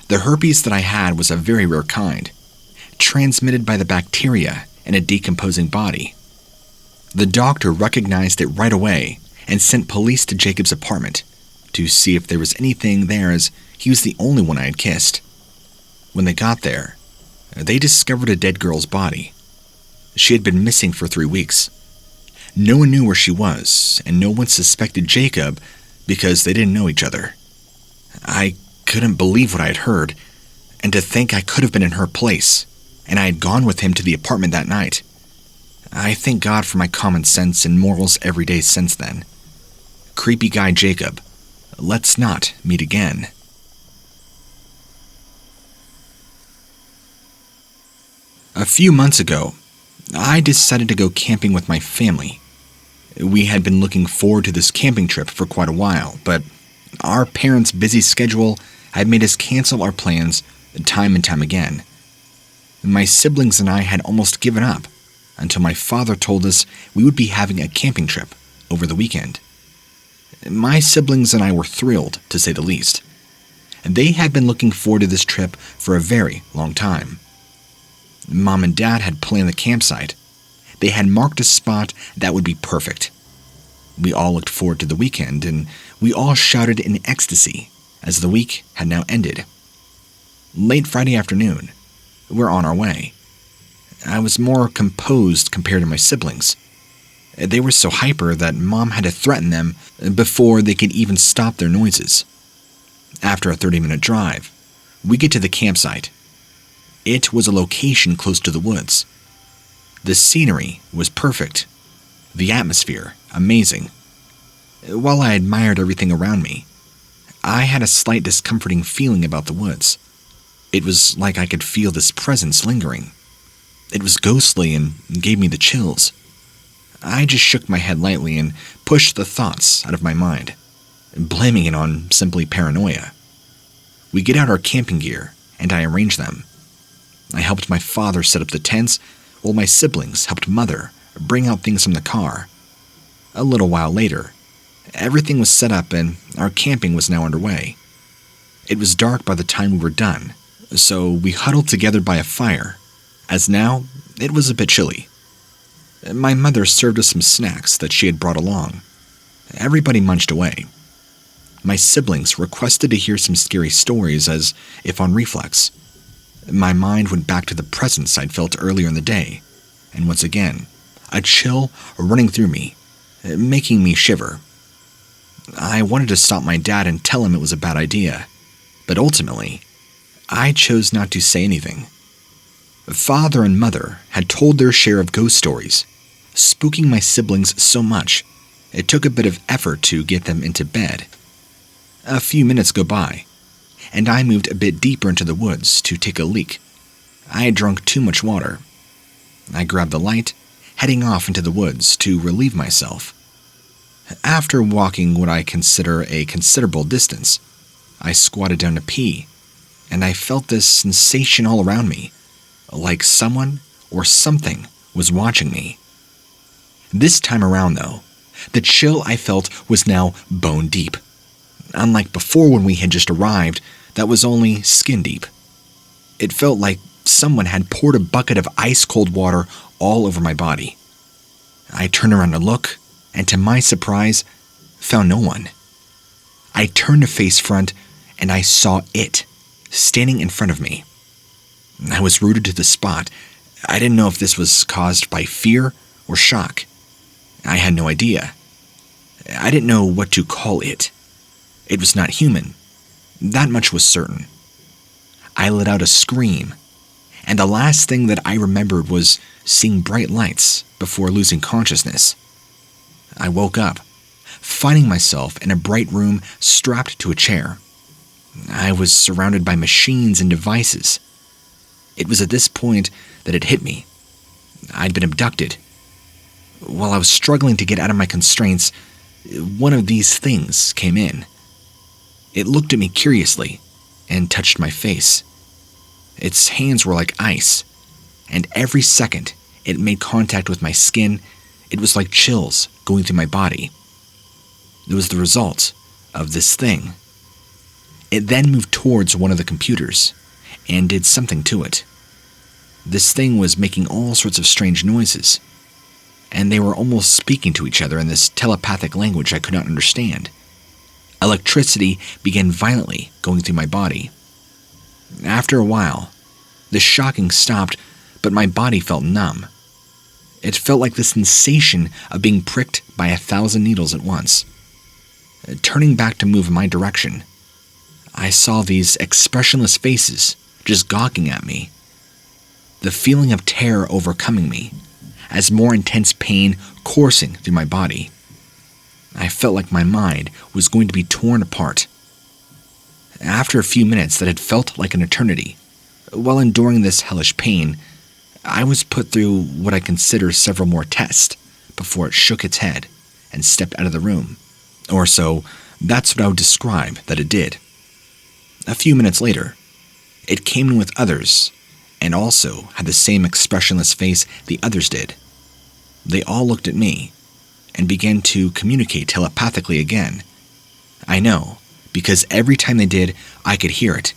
The herpes that I had was a very rare kind, transmitted by the bacteria in a decomposing body. The doctor recognized it right away and sent police to Jacob's apartment to see if there was anything there, as he was the only one I had kissed. When they got there, they discovered a dead girl's body. She had been missing for 3 weeks. No one knew where she was, and no one suspected Jacob because they didn't know each other. I couldn't believe what I had heard, and to think I could have been in her place, and I had gone with him to the apartment that night. I thank God for my common sense and morals every day since then. Creepy guy Jacob, let's not meet again. A few months ago, I decided to go camping with my family. We had been looking forward to this camping trip for quite a while, but our parents' busy schedule had made us cancel our plans time and time again. My siblings and I had almost given up until my father told us we would be having a camping trip over the weekend. My siblings and I were thrilled, to say the least. They had been looking forward to this trip for a very long time. Mom and Dad had planned the campsite. They had marked a spot that would be perfect. We all looked forward to the weekend, and we all shouted in ecstasy as the week had now ended. Late Friday afternoon, we're on our way. I was more composed compared to my siblings. They were so hyper that Mom had to threaten them before they could even stop their noises. After a 30-minute drive, we get to the campsite. It was a location close to the woods. The scenery was perfect. The atmosphere, amazing. While I admired everything around me, I had a slight discomforting feeling about the woods. It was like I could feel this presence lingering. It was ghostly and gave me the chills. I just shook my head lightly and pushed the thoughts out of my mind, blaming it on simply paranoia. We get out our camping gear, and I arrange them. I helped my father set up the tents, while my siblings helped Mother bring out things from the car. A little while later, everything was set up and our camping was now underway. It was dark by the time we were done, so we huddled together by a fire, as now it was a bit chilly. My mother served us some snacks that she had brought along. Everybody munched away. My siblings requested to hear some scary stories, as if on reflex. My mind went back to the presence I'd felt earlier in the day, and once again, a chill running through me, making me shiver. I wanted to stop my dad and tell him it was a bad idea, but ultimately, I chose not to say anything. Father and Mother had told their share of ghost stories, spooking my siblings so much, it took a bit of effort to get them into bed. A few minutes go by, and I moved a bit deeper into the woods to take a leak. I had drunk too much water. I grabbed the light, heading off into the woods to relieve myself. After walking what I consider a considerable distance, I squatted down to pee, and I felt this sensation all around me, like someone or something was watching me. This time around, though, the chill I felt was now bone deep. Unlike before when we had just arrived, that was only skin deep. It felt like someone had poured a bucket of ice-cold water all over my body. I turned around to look, and to my surprise, found no one. I turned to face front, and I saw it, standing in front of me. I was rooted to the spot. I didn't know if this was caused by fear or shock. I had no idea. I didn't know what to call it. It was not human. That much was certain. I let out a scream, and the last thing that I remembered was seeing bright lights before losing consciousness. I woke up, finding myself in a bright room strapped to a chair. I was surrounded by machines and devices. It was at this point that it hit me. I'd been abducted. While I was struggling to get out of my constraints, one of these things came in. It looked at me curiously and touched my face. Its hands were like ice, and every second it made contact with my skin, it was like chills going through my body. It was the result of this thing. It then moved towards one of the computers and did something to it. This thing was making all sorts of strange noises, and they were almost speaking to each other in this telepathic language I could not understand. Electricity began violently going through my body. After a while, the shocking stopped, but my body felt numb. It felt like the sensation of being pricked by 1,000 needles at once. Turning back to move in my direction, I saw these expressionless faces just gawking at me. The feeling of terror overcoming me, as more intense pain coursing through my body. I felt like my mind was going to be torn apart. After a few minutes that had felt like an eternity, while enduring this hellish pain, I was put through what I consider several more tests before it shook its head and stepped out of the room. Or so, that's what I would describe that it did. A few minutes later, it came in with others and also had the same expressionless face the others did. They all looked at me and began to communicate telepathically again. I know, because every time they did, I could hear it.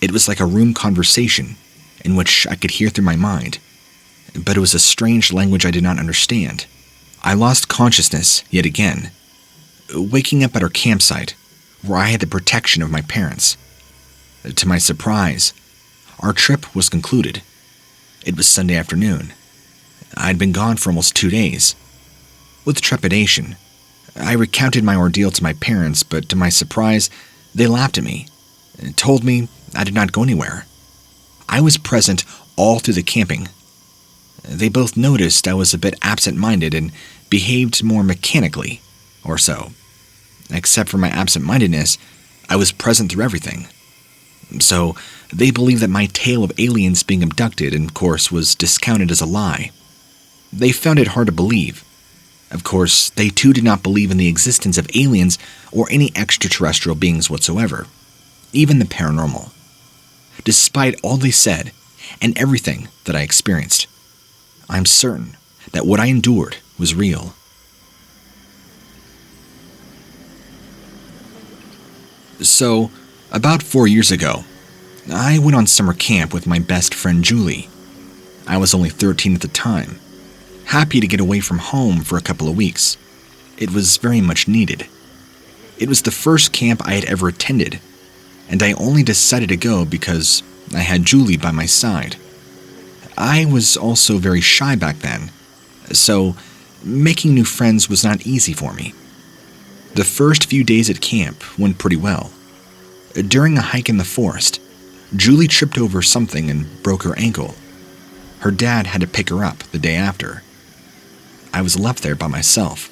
It was like a room conversation in which I could hear through my mind, but it was a strange language I did not understand. I lost consciousness yet again, waking up at our campsite, where I had the protection of my parents. To my surprise, our trip was concluded. It was Sunday afternoon. I'd been gone for almost 2 days. With trepidation, I recounted my ordeal to my parents, but to my surprise, they laughed at me and told me I did not go anywhere. I was present all through the camping. They both noticed I was a bit absent-minded and behaved more mechanically, or so. Except for my absent-mindedness, I was present through everything. So, they believed that my tale of aliens being abducted, of course, was discounted as a lie. They found it hard to believe. Of course, they too did not believe in the existence of aliens or any extraterrestrial beings whatsoever, even the paranormal. Despite all they said and everything that I experienced, I'm certain that what I endured was real. So, about 4 years ago, I went on summer camp with my best friend Julie. I was only 13 at the time, happy to get away from home for a couple of weeks. It was very much needed. It was the first camp I had ever attended, and I only decided to go because I had Julie by my side. I was also very shy back then, so making new friends was not easy for me. The first few days at camp went pretty well. During a hike in the forest, Julie tripped over something and broke her ankle. Her dad had to pick her up the day after. I was left there by myself.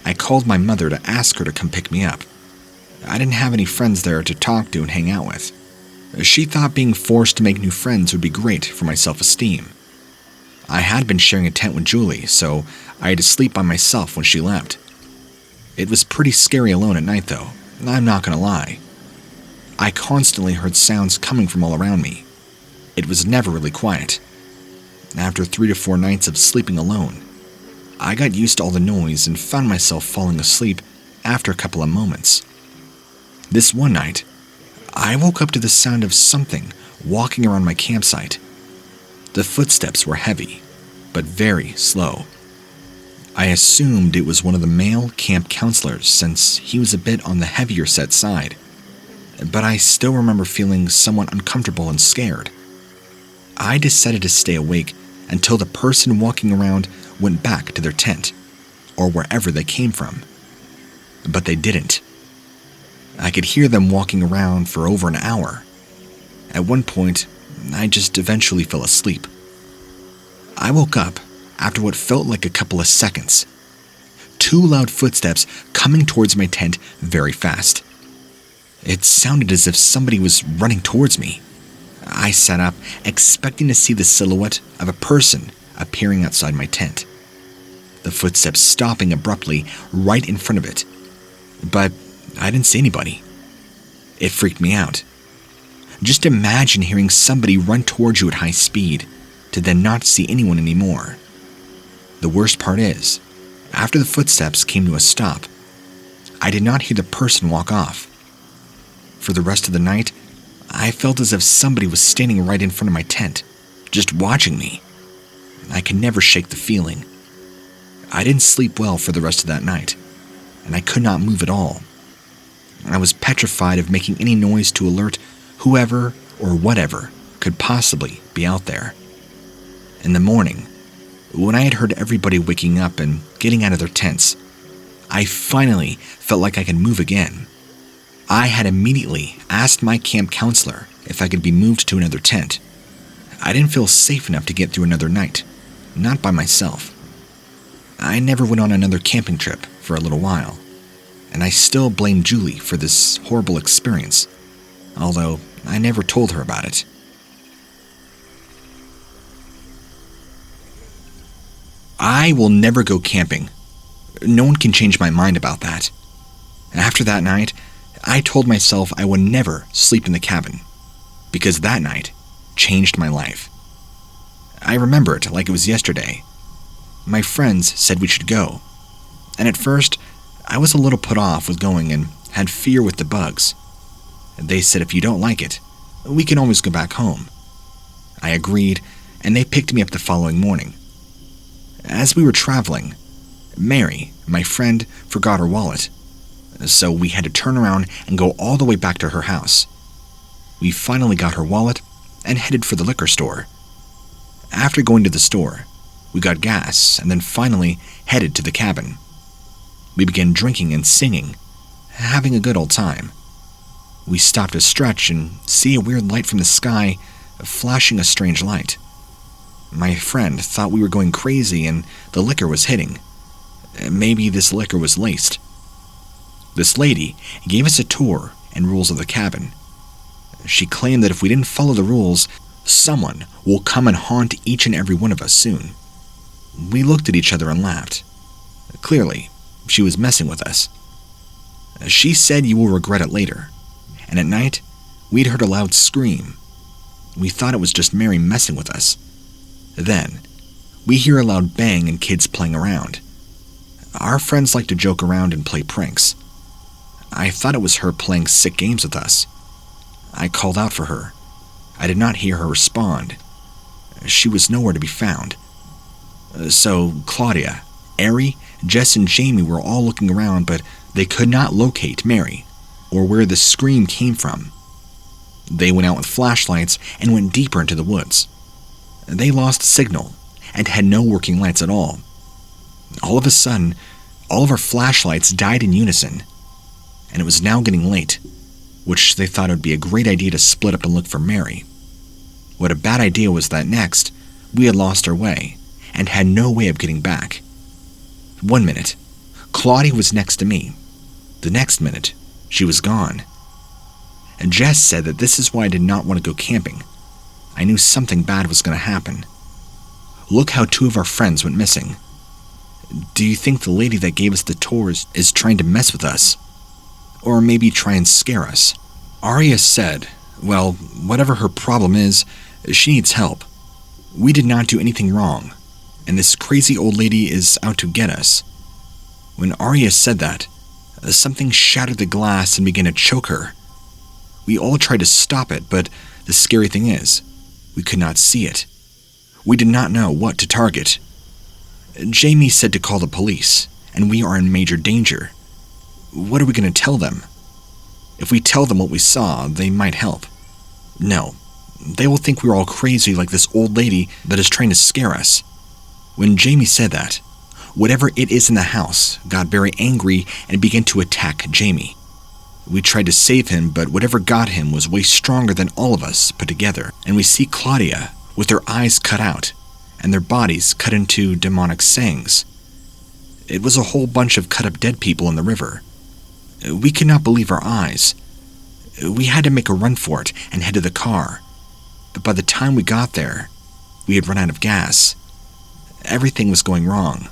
I called my mother to ask her to come pick me up. I didn't have any friends there to talk to and hang out with. She thought being forced to make new friends would be great for my self-esteem. I had been sharing a tent with Julie, so I had to sleep by myself when she left. It was pretty scary alone at night, though, I'm not gonna lie. I constantly heard sounds coming from all around me. It was never really quiet. After 3 to 4 nights of sleeping alone, I got used to all the noise and found myself falling asleep after a couple of moments. This one night, I woke up to the sound of something walking around my campsite. The footsteps were heavy, but very slow. I assumed it was one of the male camp counselors since he was a bit on the heavier set side, but I still remember feeling somewhat uncomfortable and scared. I decided to stay awake until the person walking around went back to their tent, or wherever they came from. But they didn't. I could hear them walking around for over an hour. At one point, I just eventually fell asleep. I woke up after what felt like a couple of seconds. 2 loud footsteps coming towards my tent very fast. It sounded as if somebody was running towards me. I sat up, expecting to see the silhouette of a person appearing outside my tent. The footsteps stopping abruptly right in front of it. But I didn't see anybody. It freaked me out. Just imagine hearing somebody run towards you at high speed, to then not see anyone anymore. The worst part is, after the footsteps came to a stop, I did not hear the person walk off. For the rest of the night, I felt as if somebody was standing right in front of my tent, just watching me. I could never shake the feeling. I didn't sleep well for the rest of that night, and I could not move at all. I was petrified of making any noise to alert whoever or whatever could possibly be out there. In the morning, when I had heard everybody waking up and getting out of their tents, I finally felt like I could move again. I had immediately asked my camp counselor if I could be moved to another tent. I didn't feel safe enough to get through another night, not by myself. I never went on another camping trip for a little while, and I still blame Julie for this horrible experience, although I never told her about it. I will never go camping. No one can change my mind about that. After that night, I told myself I would never sleep in the cabin, because that night changed my life. I remember it like it was yesterday. My friends said we should go, and at first, I was a little put off with going and had fear with the bugs. They said if you don't like it, we can always go back home. I agreed, and they picked me up the following morning. As we were traveling, Mary, my friend, forgot her wallet, so we had to turn around and go all the way back to her house. We finally got her wallet and headed for the liquor store. After going to the store, we got gas and then finally headed to the cabin. We began drinking and singing, having a good old time. We stopped to stretch and see a weird light from the sky, flashing a strange light. My friend thought we were going crazy and the liquor was hitting. Maybe this liquor was laced. This lady gave us a tour and rules of the cabin. She claimed that if we didn't follow the rules, someone will come and haunt each and every one of us soon. We looked at each other and laughed. Clearly, she was messing with us. She said you will regret it later, and at night, we'd heard a loud scream. We thought it was just Mary messing with us. Then, we hear a loud bang and kids playing around. Our friends like to joke around and play pranks. I thought it was her playing sick games with us. I called out for her. I did not hear her respond. She was nowhere to be found. So Claudia, Ari, Jess, and Jamie were all looking around, but they could not locate Mary or where the scream came from. They went out with flashlights and went deeper into the woods. They lost signal and had no working lights at all. All of a sudden, all of our flashlights died in unison, and it was now getting late, which they thought it would be a great idea to split up and look for Mary. What a bad idea was that next, we had lost our way and had no way of getting back. 1 minute, Claudia was next to me. The next minute, she was gone. And Jess said that this is why I did not want to go camping. I knew something bad was going to happen. Look how 2 of our friends went missing. Do you think the lady that gave us the tours is trying to mess with us? Or maybe try and scare us? Arya said, well, whatever her problem is, she needs help. We did not do anything wrong, and this crazy old lady is out to get us. When Arya said that, something shattered the glass and began to choke her. We all tried to stop it, but the scary thing is, we could not see it. We did not know what to target. Jamie said to call the police, and we are in major danger. What are we going to tell them? If we tell them what we saw, they might help. No, they will think we're all crazy like this old lady that is trying to scare us. When Jamie said that, whatever it is in the house got very angry and began to attack Jamie. We tried to save him, but whatever got him was way stronger than all of us put together, and we see Claudia with their eyes cut out and their bodies cut into demonic sayings. It was a whole bunch of cut up dead people in the river. We could not believe our eyes. We had to make a run for it and head to the car, but by the time we got there, we had run out of gas. Everything was going wrong.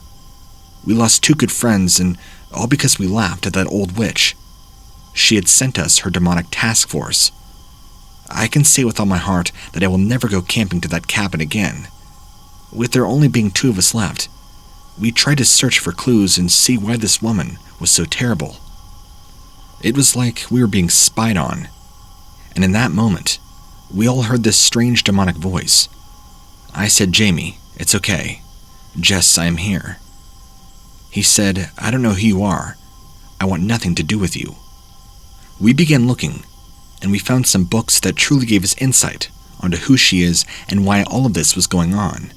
We lost 2 good friends, and all because we laughed at that old witch. She had sent us her demonic task force. I can say with all my heart that I will never go camping to that cabin again. With there only being 2 of us left, we tried to search for clues and see why this woman was so terrible. It was like we were being spied on, and in that moment, we all heard this strange demonic voice. I said, Jamie, it's okay. Jess, I am here. He said, I don't know who you are. I want nothing to do with you. We began looking, and we found some books that truly gave us insight onto who she is and why all of this was going on.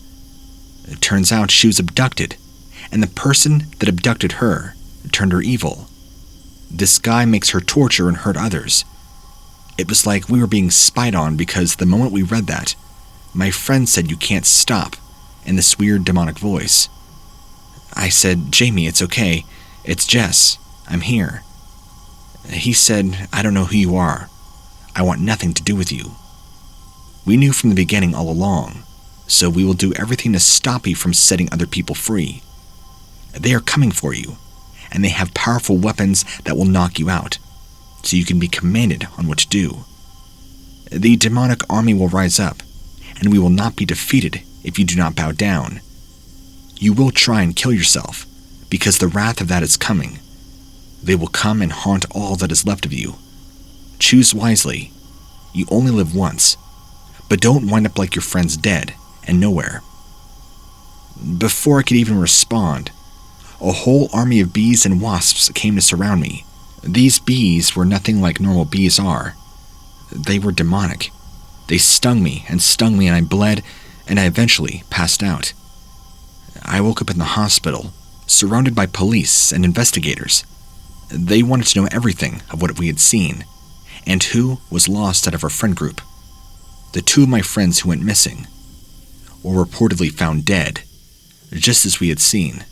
It turns out she was abducted, and the person that abducted her turned her evil. This guy makes her torture and hurt others. It was like we were being spied on because the moment we read that, my friend said you can't stop in this weird demonic voice. I said, Jamie, it's okay. It's Jess. I'm here. He said, I don't know who you are. I want nothing to do with you. We knew from the beginning all along, so we will do everything to stop you from setting other people free. They are coming for you, and they have powerful weapons that will knock you out, so you can be commanded on what to do. The demonic army will rise up, and we will not be defeated if you do not bow down. You will try and kill yourself, because the wrath of that is coming. They will come and haunt all that is left of you. Choose wisely. You only live once, but don't wind up like your friends dead and nowhere. Before I could even respond, a whole army of bees and wasps came to surround me. These bees were nothing like normal bees are. They were demonic. They stung me, and I bled, and I eventually passed out. I woke up in the hospital, surrounded by police and investigators. They wanted to know everything of what we had seen, and who was lost out of our friend group. The 2 of my friends who went missing were reportedly found dead, just as we had seen.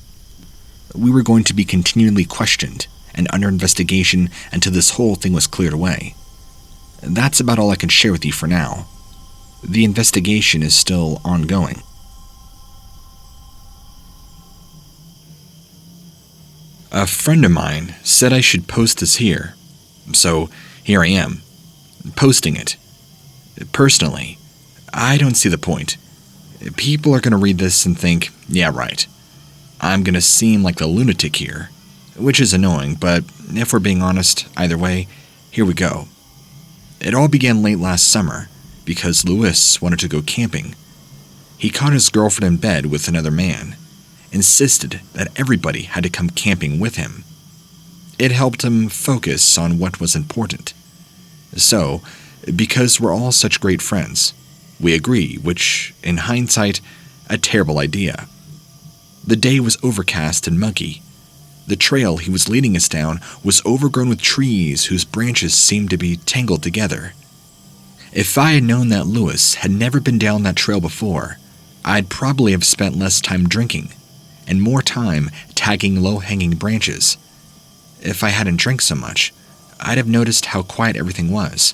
We were going to be continually questioned and under investigation until this whole thing was cleared away. That's about all I can share with you for now. The investigation is still ongoing. A friend of mine said I should post this here, so here I am, posting it. Personally, I don't see the point. People are going to read this and think, yeah, right. I'm going to seem like the lunatic here, which is annoying, but if we're being honest, either way, here we go. It all began late last summer because Louis wanted to go camping. He caught his girlfriend in bed with another man, insisted that everybody had to come camping with him. It helped him focus on what was important. So, because we're all such great friends, we agree, which, in hindsight, a terrible idea. The day was overcast and muggy. The trail he was leading us down was overgrown with trees whose branches seemed to be tangled together. If I had known that Louis had never been down that trail before, I'd probably have spent less time drinking and more time tagging low-hanging branches. If I hadn't drank so much, I'd have noticed how quiet everything was.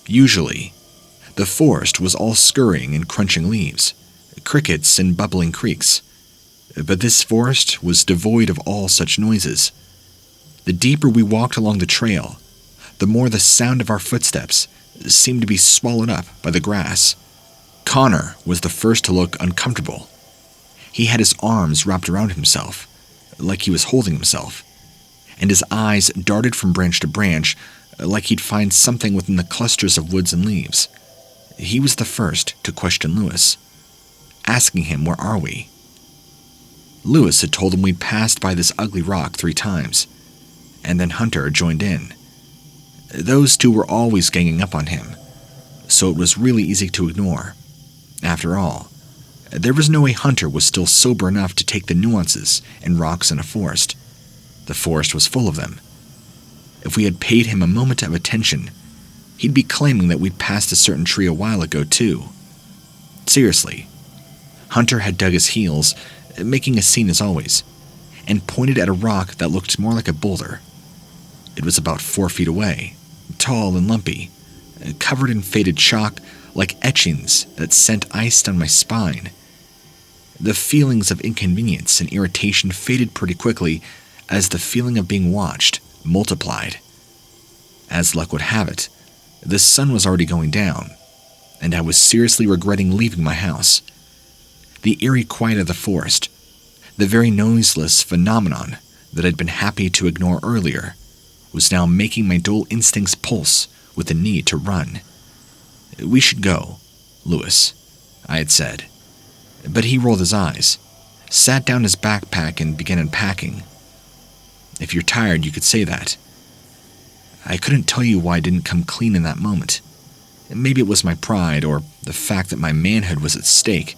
Usually, the forest was all scurrying and crunching leaves, crickets and bubbling creeks. But this forest was devoid of all such noises. The deeper we walked along the trail, the more the sound of our footsteps seemed to be swallowed up by the grass. Connor was the first to look uncomfortable. He had his arms wrapped around himself, like he was holding himself, and his eyes darted from branch to branch, like he'd find something within the clusters of woods and leaves. He was the first to question Lewis, asking him, "Where are we?" Lewis had told him we'd passed by this ugly rock 3 times, and then Hunter joined in. Those two were always ganging up on him, so it was really easy to ignore. After all, there was no way Hunter was still sober enough to take the nuances in rocks in a forest. The forest was full of them. If we had paid him a moment of attention, he'd be claiming that we'd passed a certain tree a while ago too. Seriously, Hunter had dug his heels, making a scene as always, and pointed at a rock that looked more like a boulder. It was about 4 feet away, tall and lumpy, covered in faded chalk like etchings that sent ice down my spine. The feelings of inconvenience and irritation faded pretty quickly as the feeling of being watched multiplied. As luck would have it, the sun was already going down, and I was seriously regretting leaving my house. The eerie quiet of the forest, the very noiseless phenomenon that I'd been happy to ignore earlier, was now making my dull instincts pulse with the need to run. "We should go, Lewis," I had said. But he rolled his eyes, sat down his backpack, and began unpacking. "If you're tired, you could say that." I couldn't tell you why I didn't come clean in that moment. Maybe it was my pride or the fact that my manhood was at stake,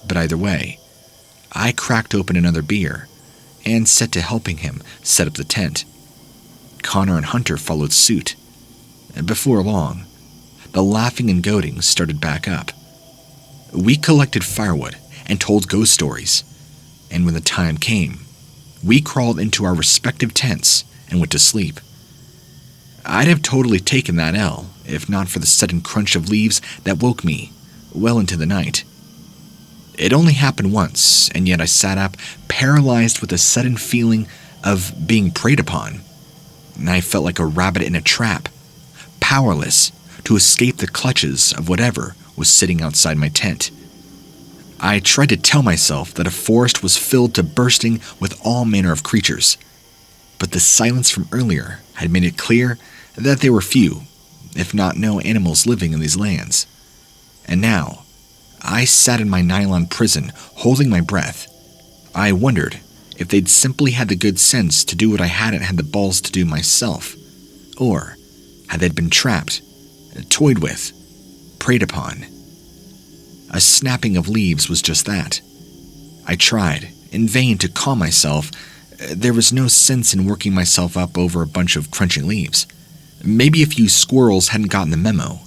but either way, I cracked open another beer and set to helping him set up the tent. Connor and Hunter followed suit. Before long, the laughing and goading started back up. We collected firewood and told ghost stories, and when the time came, we crawled into our respective tents and went to sleep. I'd have totally taken that L if not for the sudden crunch of leaves that woke me well into the night. It only happened once, and yet I sat up, paralyzed with a sudden feeling of being preyed upon. And I felt like a rabbit in a trap, powerless to escape the clutches of whatever was sitting outside my tent. I tried to tell myself that a forest was filled to bursting with all manner of creatures, but the silence from earlier had made it clear that there were few, if not no animals living in these lands. And now, I sat in my nylon prison, holding my breath. I wondered if they'd simply had the good sense to do what I hadn't had the balls to do myself, or had they been trapped, toyed with, preyed upon. A snapping of leaves was just that. I tried, in vain, to calm myself. There was no sense in working myself up over a bunch of crunching leaves. Maybe a few squirrels hadn't gotten the memo,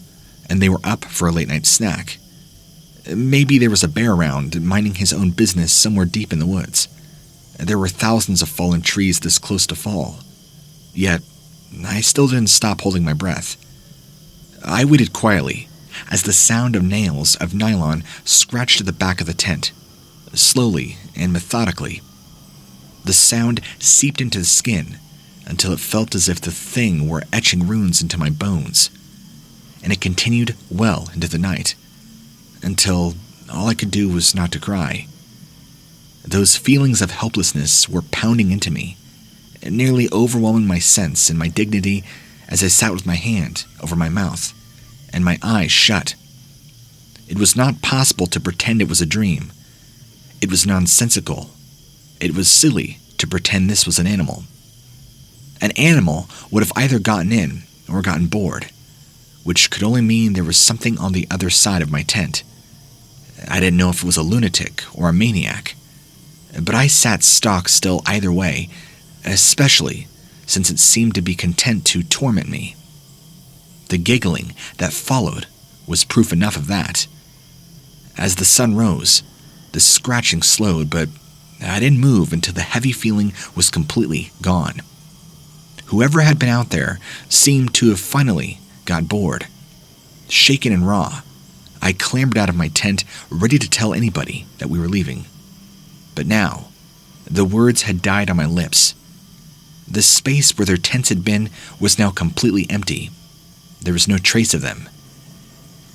and they were up for a late-night snack. Maybe there was a bear around, minding his own business somewhere deep in the woods. There were thousands of fallen trees this close to fall. Yet, I still didn't stop holding my breath. I waited quietly as the sound of nails of nylon scratched at the back of the tent, slowly and methodically. The sound seeped into the skin until it felt as if the thing were etching runes into my bones. And it continued well into the night, until all I could do was not to cry. Those feelings of helplessness were pounding into me, nearly overwhelming my sense and my dignity as I sat with my hand over my mouth and my eyes shut. It was not possible to pretend it was a dream. It was nonsensical. It was silly to pretend this was an animal. An animal would have either gotten in or gotten bored, which could only mean there was something on the other side of my tent. I didn't know if it was a lunatic or a maniac, but I sat stock still either way, especially since it seemed to be content to torment me. The giggling that followed was proof enough of that. As the sun rose, the scratching slowed, but I didn't move until the heavy feeling was completely gone. Whoever had been out there seemed to have finally got bored. Shaken and raw, I clambered out of my tent, ready to tell anybody that we were leaving. But now, the words had died on my lips. The space where their tents had been was now completely empty. There was no trace of them.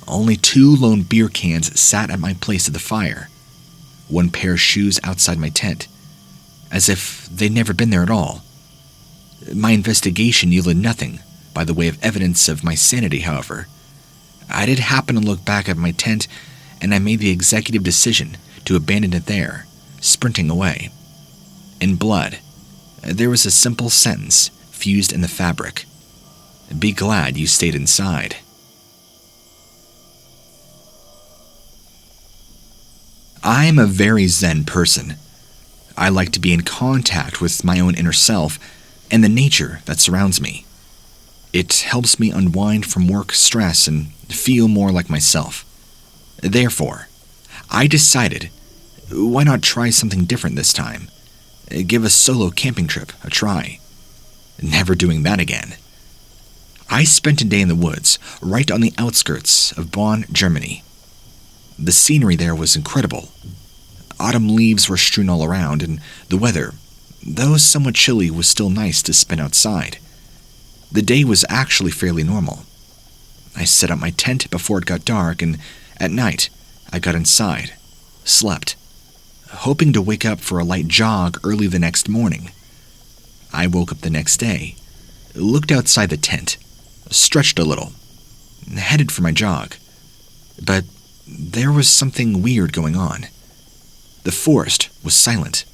Only 2 lone beer cans sat at my place of the fire, 1 pair of shoes outside my tent, as if they'd never been there at all. My investigation yielded nothing by the way of evidence of my sanity, however. I did happen to look back at my tent, and I made the executive decision to abandon it there, sprinting away. In blood, there was a simple sentence fused in the fabric. Be glad you stayed inside. I am a very zen person. I like to be in contact with my own inner self and the nature that surrounds me. It helps me unwind from work stress and feel more like myself. Therefore, I decided, why not try something different this time? Give a solo camping trip a try. Never doing that again. I spent a day in the woods, right on the outskirts of Bonn, Germany. The scenery there was incredible. Autumn leaves were strewn all around, and the weather, though somewhat chilly, was still nice to spend outside. The day was actually fairly normal. I set up my tent before it got dark, and at night, I got inside, slept, hoping to wake up for a light jog early the next morning. I woke up the next day, looked outside the tent, stretched a little, headed for my jog. But there was something weird going on. The forest was silent,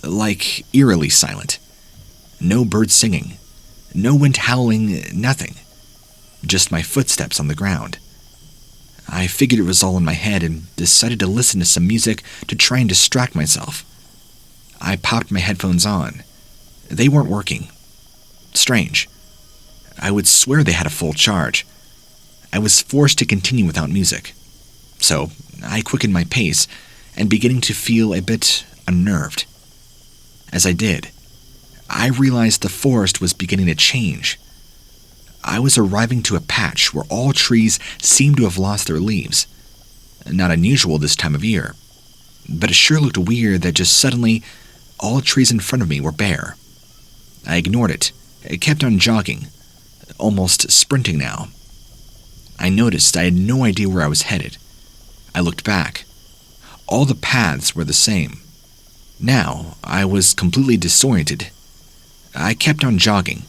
like eerily silent. No birds singing, no wind howling, nothing. Just my footsteps on the ground. I figured it was all in my head and decided to listen to some music to try and distract myself. I popped my headphones on. They weren't working. Strange. I would swear they had a full charge. I was forced to continue without music. So I quickened my pace and beginning to feel a bit unnerved. As I did, I realized the forest was beginning to change. I was arriving to a patch where all trees seemed to have lost their leaves. Not unusual this time of year, but it sure looked weird that just suddenly all trees in front of me were bare. I ignored it. I kept on jogging, almost sprinting now. I noticed I had no idea where I was headed. I looked back. All the paths were the same. Now I was completely disoriented. I kept on jogging,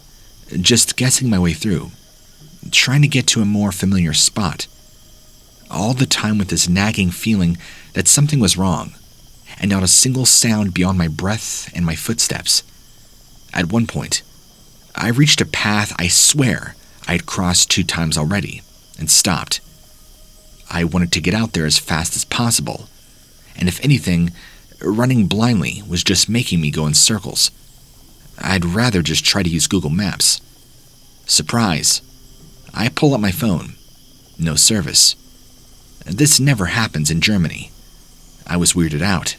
just guessing my way through, trying to get to a more familiar spot. All the time with this nagging feeling that something was wrong, and not a single sound beyond my breath and my footsteps. At one point, I reached a path I swear I had crossed 2 times already, and stopped. I wanted to get out there as fast as possible, and if anything, running blindly was just making me go in circles. I'd rather just try to use Google Maps. Surprise! I pull up my phone. No service. This never happens in Germany. I was weirded out.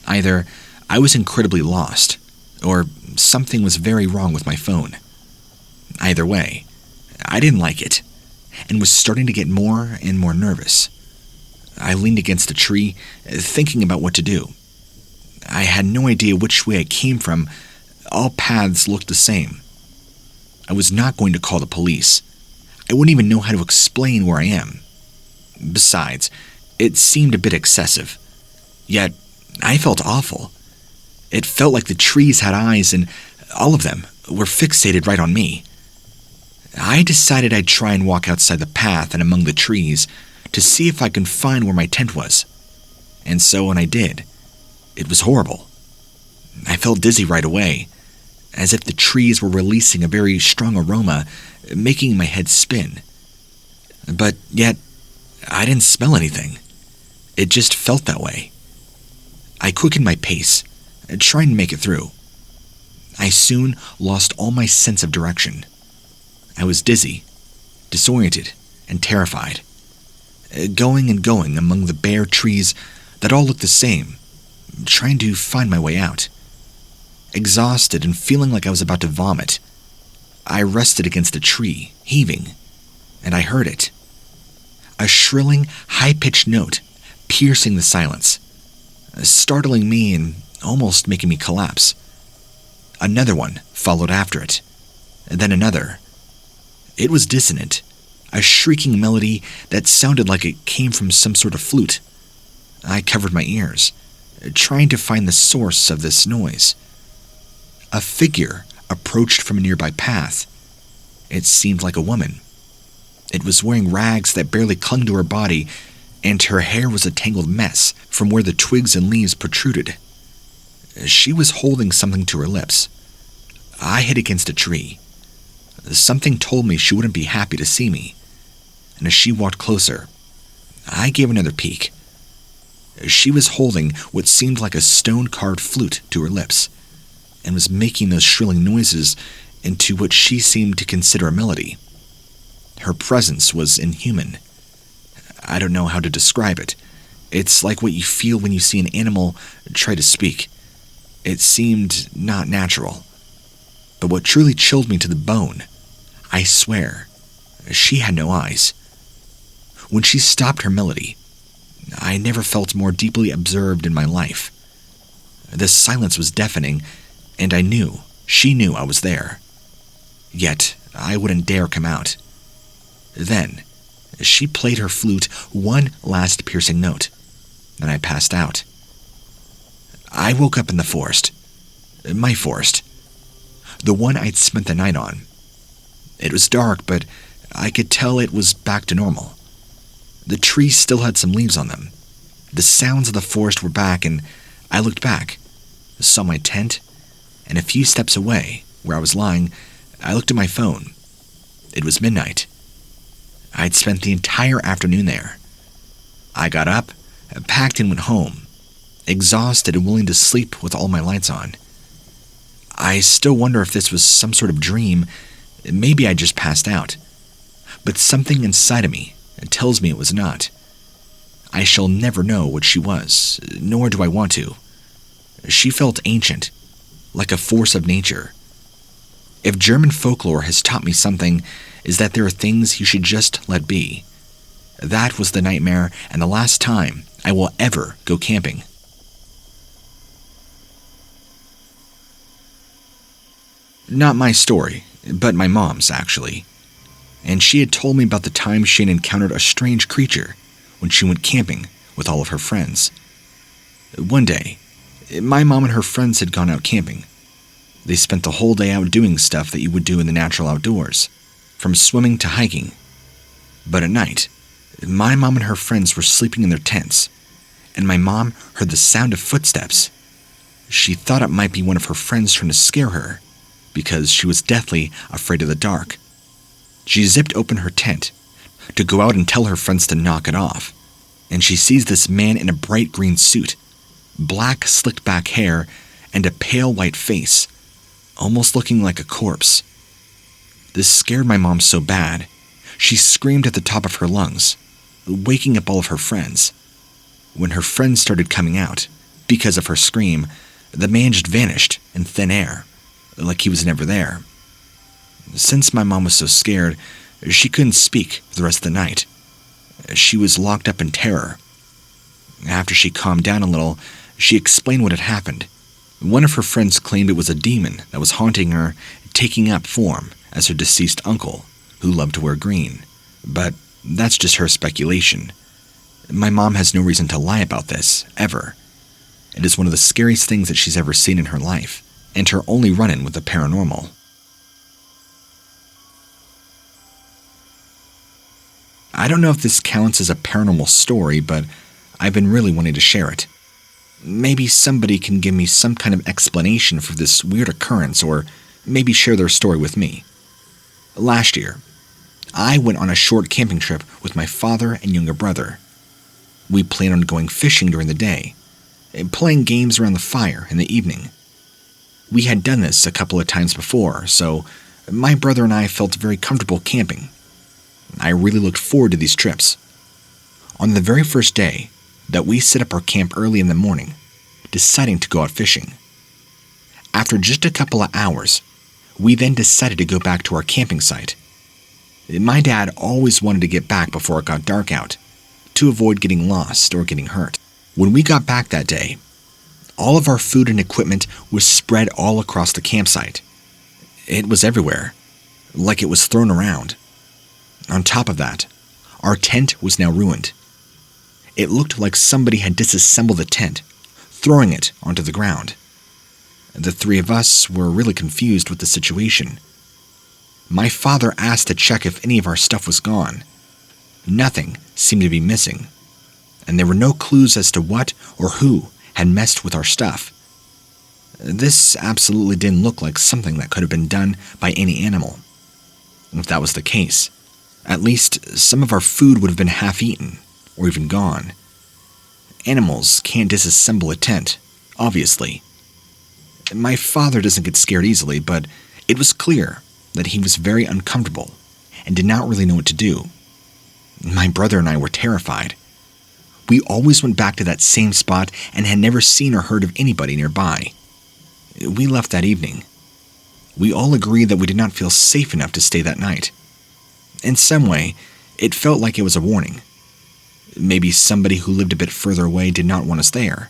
Either I was incredibly lost, or something was very wrong with my phone. Either way, I didn't like it, and was starting to get more and more nervous. I leaned against a tree, thinking about what to do. I had no idea which way I came from. All paths looked the same. I was not going to call the police. I wouldn't even know how to explain where I am. Besides, it seemed a bit excessive. Yet, I felt awful. It felt like the trees had eyes, and all of them were fixated right on me. I decided I'd try and walk outside the path and among the trees to see if I could find where my tent was. And so when I did, it was horrible. I felt dizzy right away, as if the trees were releasing a very strong aroma, making my head spin. But yet, I didn't smell anything. It just felt that way. I quickened my pace, trying to make it through. I soon lost all my sense of direction. I was dizzy, disoriented, and terrified. Going and going among the bare trees that all looked the same, trying to find my way out. Exhausted and feeling like I was about to vomit, I rested against a tree, heaving, and I heard it. a shrilling, high-pitched note piercing the silence, startling me and almost making me collapse. Another one followed after it, and then another. It was dissonant, a shrieking melody that sounded like it came from some sort of flute. I covered my ears, trying to find the source of this noise. A figure approached from a nearby path. It seemed like a woman. It was wearing rags that barely clung to her body, and her hair was a tangled mess from where the twigs and leaves protruded. She was holding something to her lips. I hid against a tree. Something told me she wouldn't be happy to see me, and as she walked closer, I gave another peek. She was holding what seemed like a stone-carved flute to her lips, and was making those shrilling noises into what she seemed to consider a melody. Her presence was inhuman. I don't know how to describe it. It's like what you feel when you see an animal try to speak. It seemed not natural. But what truly chilled me to the bone, I swear, she had no eyes. When she stopped her melody, I never felt more deeply observed in my life. The silence was deafening, and I knew she knew I was there. Yet I wouldn't dare come out. Then, she played her flute one last piercing note, and I passed out. I woke up in the forest. My forest. The one I'd spent the night on. It was dark, but I could tell it was back to normal. The trees still had some leaves on them. The sounds of the forest were back, and I looked back, saw my tent, and a few steps away, where I was lying, I looked at my phone. It was midnight. I'd spent the entire afternoon there. I got up, packed and went home, exhausted and willing to sleep with all my lights on. I still wonder if this was some sort of dream. Maybe I just passed out. But something inside of me tells me it was not. I shall never know what she was, nor do I want to. She felt ancient, like a force of nature. If German folklore has taught me something, is that there are things you should just let be. That was the nightmare and the last time I will ever go camping. Not my story, but my mom's, actually. And she had told me about the time she had encountered a strange creature when she went camping with all of her friends. One day, my mom and her friends had gone out camping. They spent the whole day out doing stuff that you would do in the natural outdoors, from swimming to hiking. But at night, my mom and her friends were sleeping in their tents, and my mom heard the sound of footsteps. She thought it might be one of her friends trying to scare her, because she was deathly afraid of the dark. She zipped open her tent to go out and tell her friends to knock it off, and she sees this man in a bright green suit, black slicked back hair, and a pale white face, almost looking like a corpse. This scared my mom so bad, she screamed at the top of her lungs, waking up all of her friends. When her friends started coming out, because of her scream, the man just vanished in thin air, like he was never there. Since my mom was so scared, she couldn't speak for the rest of the night. She was locked up in terror. After she calmed down a little, she explained what had happened. One of her friends claimed it was a demon that was haunting her, taking up form as her deceased uncle, who loved to wear green. But that's just her speculation. My mom has no reason to lie about this, ever. It is one of the scariest things that she's ever seen in her life, and her only run-in with the paranormal. I don't know if this counts as a paranormal story, but I've been really wanting to share it. Maybe somebody can give me some kind of explanation for this weird occurrence, or maybe share their story with me. Last year, I went on a short camping trip with my father and younger brother. We planned on going fishing during the day, and playing games around the fire in the evening. We had done this a couple of times before, so my brother and I felt very comfortable camping. I really looked forward to these trips. On the very first day that we set up our camp early in the morning, deciding to go out fishing. After just a couple of hours, we then decided to go back to our camping site. My dad always wanted to get back before it got dark out, to avoid getting lost or getting hurt. When we got back that day, all of our food and equipment was spread all across the campsite. It was everywhere, like it was thrown around. On top of that, our tent was now ruined. It looked like somebody had disassembled the tent, throwing it onto the ground. The three of us were really confused with the situation. My father asked to check if any of our stuff was gone. Nothing seemed to be missing, and there were no clues as to what or who had messed with our stuff. This absolutely didn't look like something that could have been done by any animal. If that was the case, at least some of our food would have been half-eaten, or even gone. Animals can't disassemble a tent, obviously. My father doesn't get scared easily, but it was clear that he was very uncomfortable and did not really know what to do. My brother and I were terrified. We always went back to that same spot and had never seen or heard of anybody nearby. We left that evening. We all agreed that we did not feel safe enough to stay that night. In some way, it felt like it was a warning. Maybe somebody who lived a bit further away did not want us there.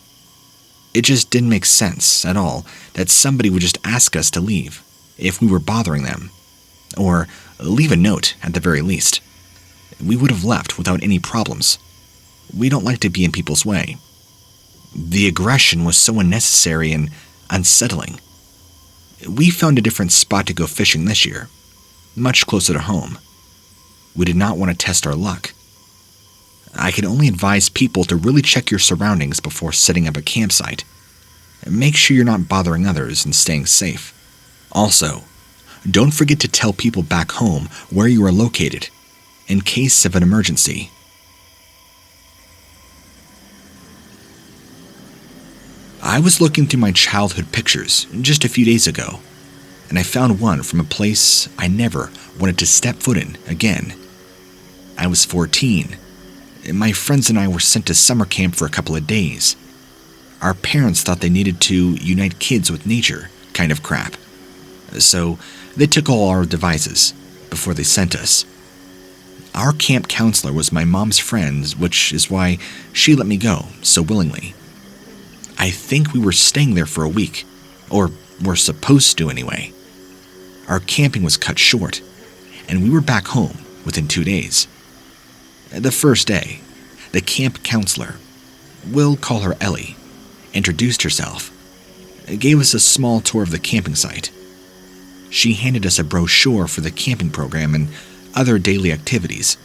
It just didn't make sense at all that somebody would just ask us to leave if we were bothering them, or leave a note at the very least. We would have left without any problems. We don't like to be in people's way. The aggression was so unnecessary and unsettling. We found a different spot to go fishing this year, much closer to home. We did not want to test our luck. I can only advise people to really check your surroundings before setting up a campsite. Make sure you're not bothering others and staying safe. Also, don't forget to tell people back home where you are located, in case of an emergency. I was looking through my childhood pictures just a few days ago, and I found one from a place I never wanted to step foot in again. I was 14. My friends and I were sent to summer camp for a couple of days. Our parents thought they needed to unite kids with nature kind of crap. So they took all our devices before they sent us. Our camp counselor was my mom's friend, which is why she let me go so willingly. I think we were staying there for a week, or were supposed to anyway. Our camping was cut short, and we were back home within 2 days. The first day, the camp counselor, we'll call her Ellie, introduced herself, gave us a small tour of the camping site. She handed us a brochure for the camping program and other daily activities.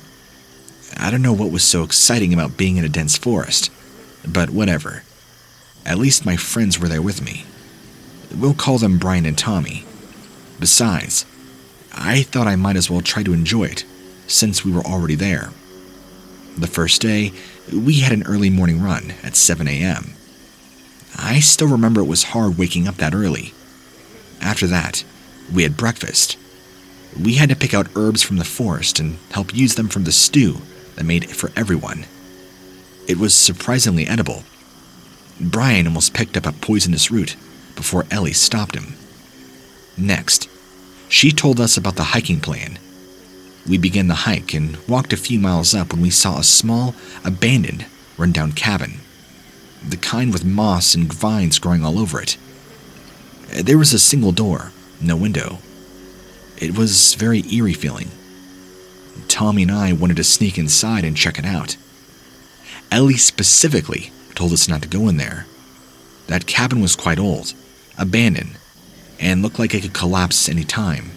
I don't know what was so exciting about being in a dense forest, but whatever. At least my friends were there with me. We'll call them Brian and Tommy. Besides, I thought I might as well try to enjoy it, since we were already there. The first day, we had an early morning run at 7 a.m. I still remember it was hard waking up that early. After that, we had breakfast. We had to pick out herbs from the forest and help use them from the stew that made it for everyone. It was surprisingly edible. Brian almost picked up a poisonous root before Ellie stopped him. Next, she told us about the hiking plan. We began the hike and walked a few miles up when we saw a small, abandoned, run-down cabin. The kind with moss and vines growing all over it. There was a single door, no window. It was very eerie feeling. Tommy and I wanted to sneak inside and check it out. Ellie specifically told us not to go in there. That cabin was quite old, abandoned, and looked like it could collapse any time.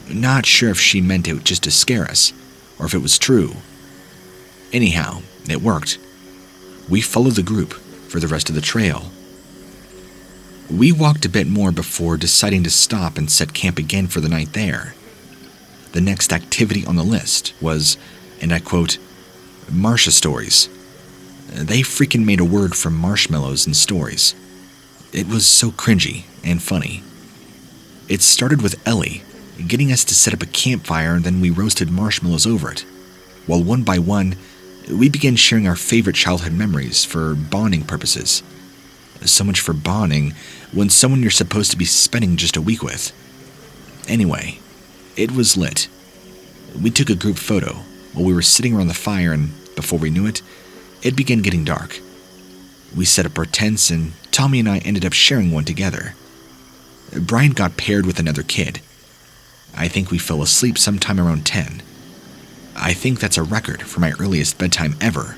Not sure if she meant it just to scare us, or if it was true. Anyhow, it worked. We followed the group for the rest of the trail. We walked a bit more before deciding to stop and set camp again for the night there. The next activity on the list was, and I quote, Marsha stories. They freaking made a word from marshmallows and stories. It was so cringy and funny. It started with Ellie getting us to set up a campfire, and then we roasted marshmallows over it, while one by one, we began sharing our favorite childhood memories for bonding purposes. So much for bonding when someone you're supposed to be spending just a week with. Anyway, it was lit. We took a group photo while we were sitting around the fire, and before we knew it, it began getting dark. We set up our tents, and Tommy and I ended up sharing one together. Brian got paired with another kid. I think we fell asleep sometime around 10. I think that's a record for my earliest bedtime ever,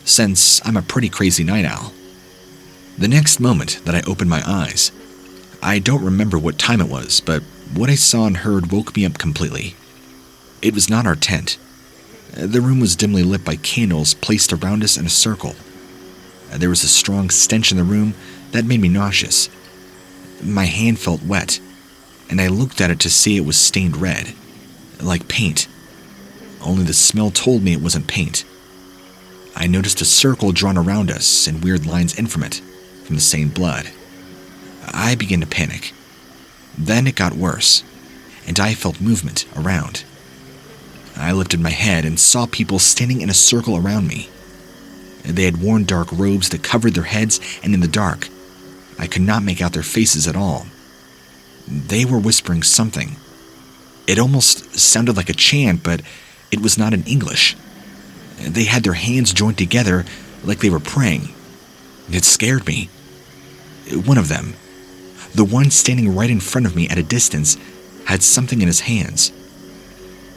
since I'm a pretty crazy night owl. The next moment that I opened my eyes, I don't remember what time it was, but what I saw and heard woke me up completely. It was not our tent. The room was dimly lit by candles placed around us in a circle. There was a strong stench in the room that made me nauseous. My hand felt wet, and I looked at it to see it was stained red, like paint. Only the smell told me it wasn't paint. I noticed a circle drawn around us and weird lines in from it, from the same blood. I began to panic. Then it got worse, and I felt movement around. I lifted my head and saw people standing in a circle around me. They had worn dark robes that covered their heads, and in the dark, I could not make out their faces at all. They were whispering something. It almost sounded like a chant, but it was not in English. They had their hands joined together like they were praying. It scared me. One of them, the one standing right in front of me at a distance, had something in his hands.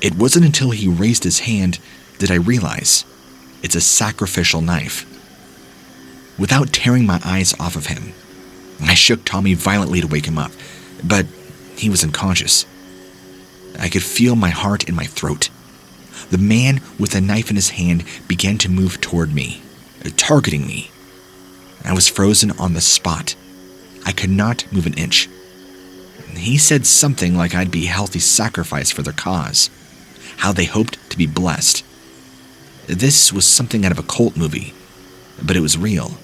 It wasn't until he raised his hand did I realize it's a sacrificial knife. Without tearing my eyes off of him, I shook Tommy violently to wake him up, but he was unconscious. I could feel my heart in my throat. The man with a knife in his hand began to move toward me, targeting me. I was frozen on the spot. I could not move an inch. He said something like I'd be a healthy sacrifice for their cause, how they hoped to be blessed. This was something out of a cult movie, but it was real.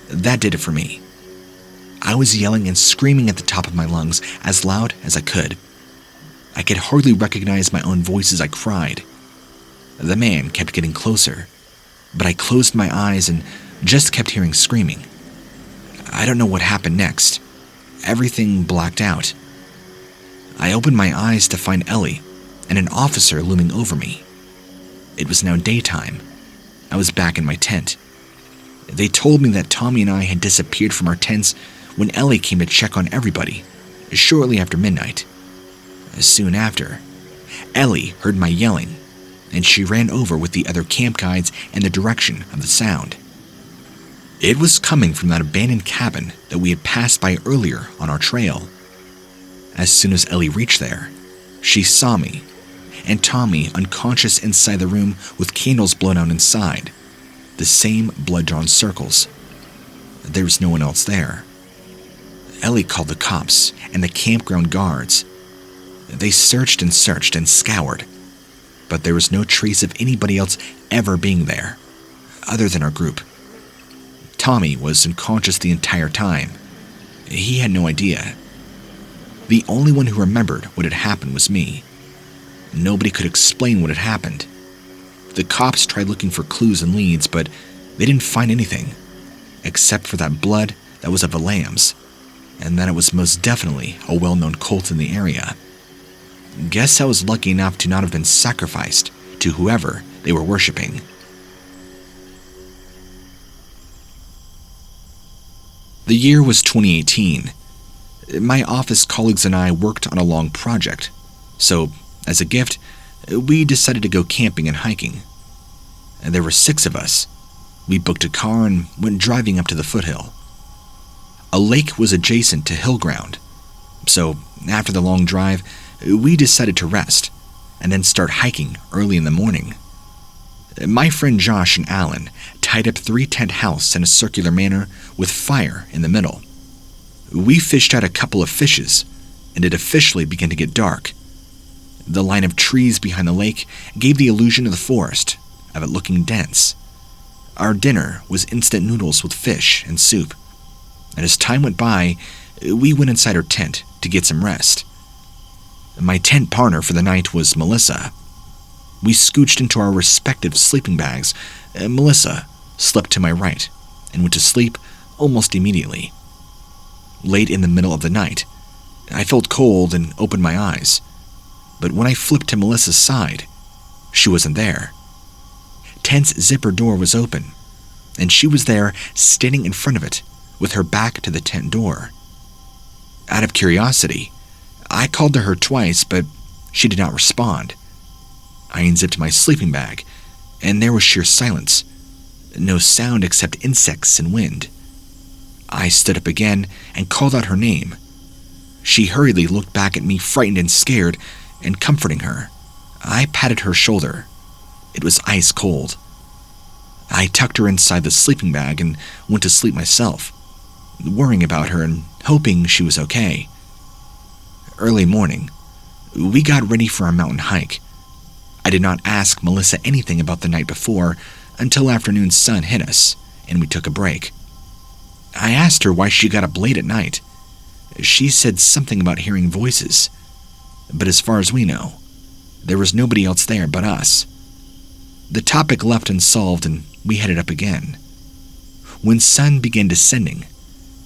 That did it for me. I was yelling and screaming at the top of my lungs as loud as I could. I could hardly recognize my own voice as I cried. The man kept getting closer, but I closed my eyes and just kept hearing screaming. I don't know what happened next. Everything blacked out. I opened my eyes to find Ellie and an officer looming over me. It was now daytime. I was back in my tent. They told me that Tommy and I had disappeared from our tents when Ellie came to check on everybody, shortly after midnight. Soon after, Ellie heard my yelling, and she ran over with the other camp guides in the direction of the sound. It was coming from that abandoned cabin that we had passed by earlier on our trail. As soon as Ellie reached there, she saw me, and Tommy unconscious inside the room with candles blown out inside, the same blood-drawn circles. There was no one else there. Ellie called the cops and the campground guards. They searched and scoured, but there was no trace of anybody else ever being there, other than our group. Tommy was unconscious the entire time. He had no idea. The only one who remembered what had happened was me. Nobody could explain what had happened. The cops tried looking for clues and leads, but they didn't find anything, except for that blood that was of a lamb's, and that it was most definitely a well-known cult in the area. Guess I was lucky enough to not have been sacrificed to whoever they were worshipping. The year was 2018. My office colleagues and I worked on a long project, so as a gift, we decided to go camping and hiking. There were 6 of us. We booked a car and went driving up to the foothill. A lake was adjacent to hill ground, so after the long drive, we decided to rest and then start hiking early in the morning. My friend Josh and Alan tied up 3-tent house in a circular manner with fire in the middle. We fished out a couple of fishes, and it officially began to get dark. The line of trees behind the lake gave the illusion of the forest, of it looking dense. Our dinner was instant noodles with fish and soup, and as time went by, we went inside our tent to get some rest. My tent partner for the night was Melissa. We scooched into our respective sleeping bags, and Melissa slept to my right and went to sleep almost immediately. Late in the middle of the night, I felt cold and opened my eyes. but when I flipped to Melissa's side, she wasn't there. Tent's zipper door was open, and she was there standing in front of it with her back to the tent door. Out of curiosity, I called to her twice, but she did not respond. I unzipped my sleeping bag, and there was sheer silence. No sound except insects and wind. I stood up again and called out her name. She hurriedly looked back at me, frightened and scared, and comforting her, I patted her shoulder. It was ice cold. I tucked her inside the sleeping bag and went to sleep myself, worrying about her and hoping she was okay. Early morning, we got ready for our mountain hike. I did not ask Melissa anything about the night before until afternoon sun hit us and we took a break. I asked her why she got up late at night. She said something about hearing voices, but as far as we know, there was nobody else there but us. The topic left unsolved and we headed up again. When sun began descending,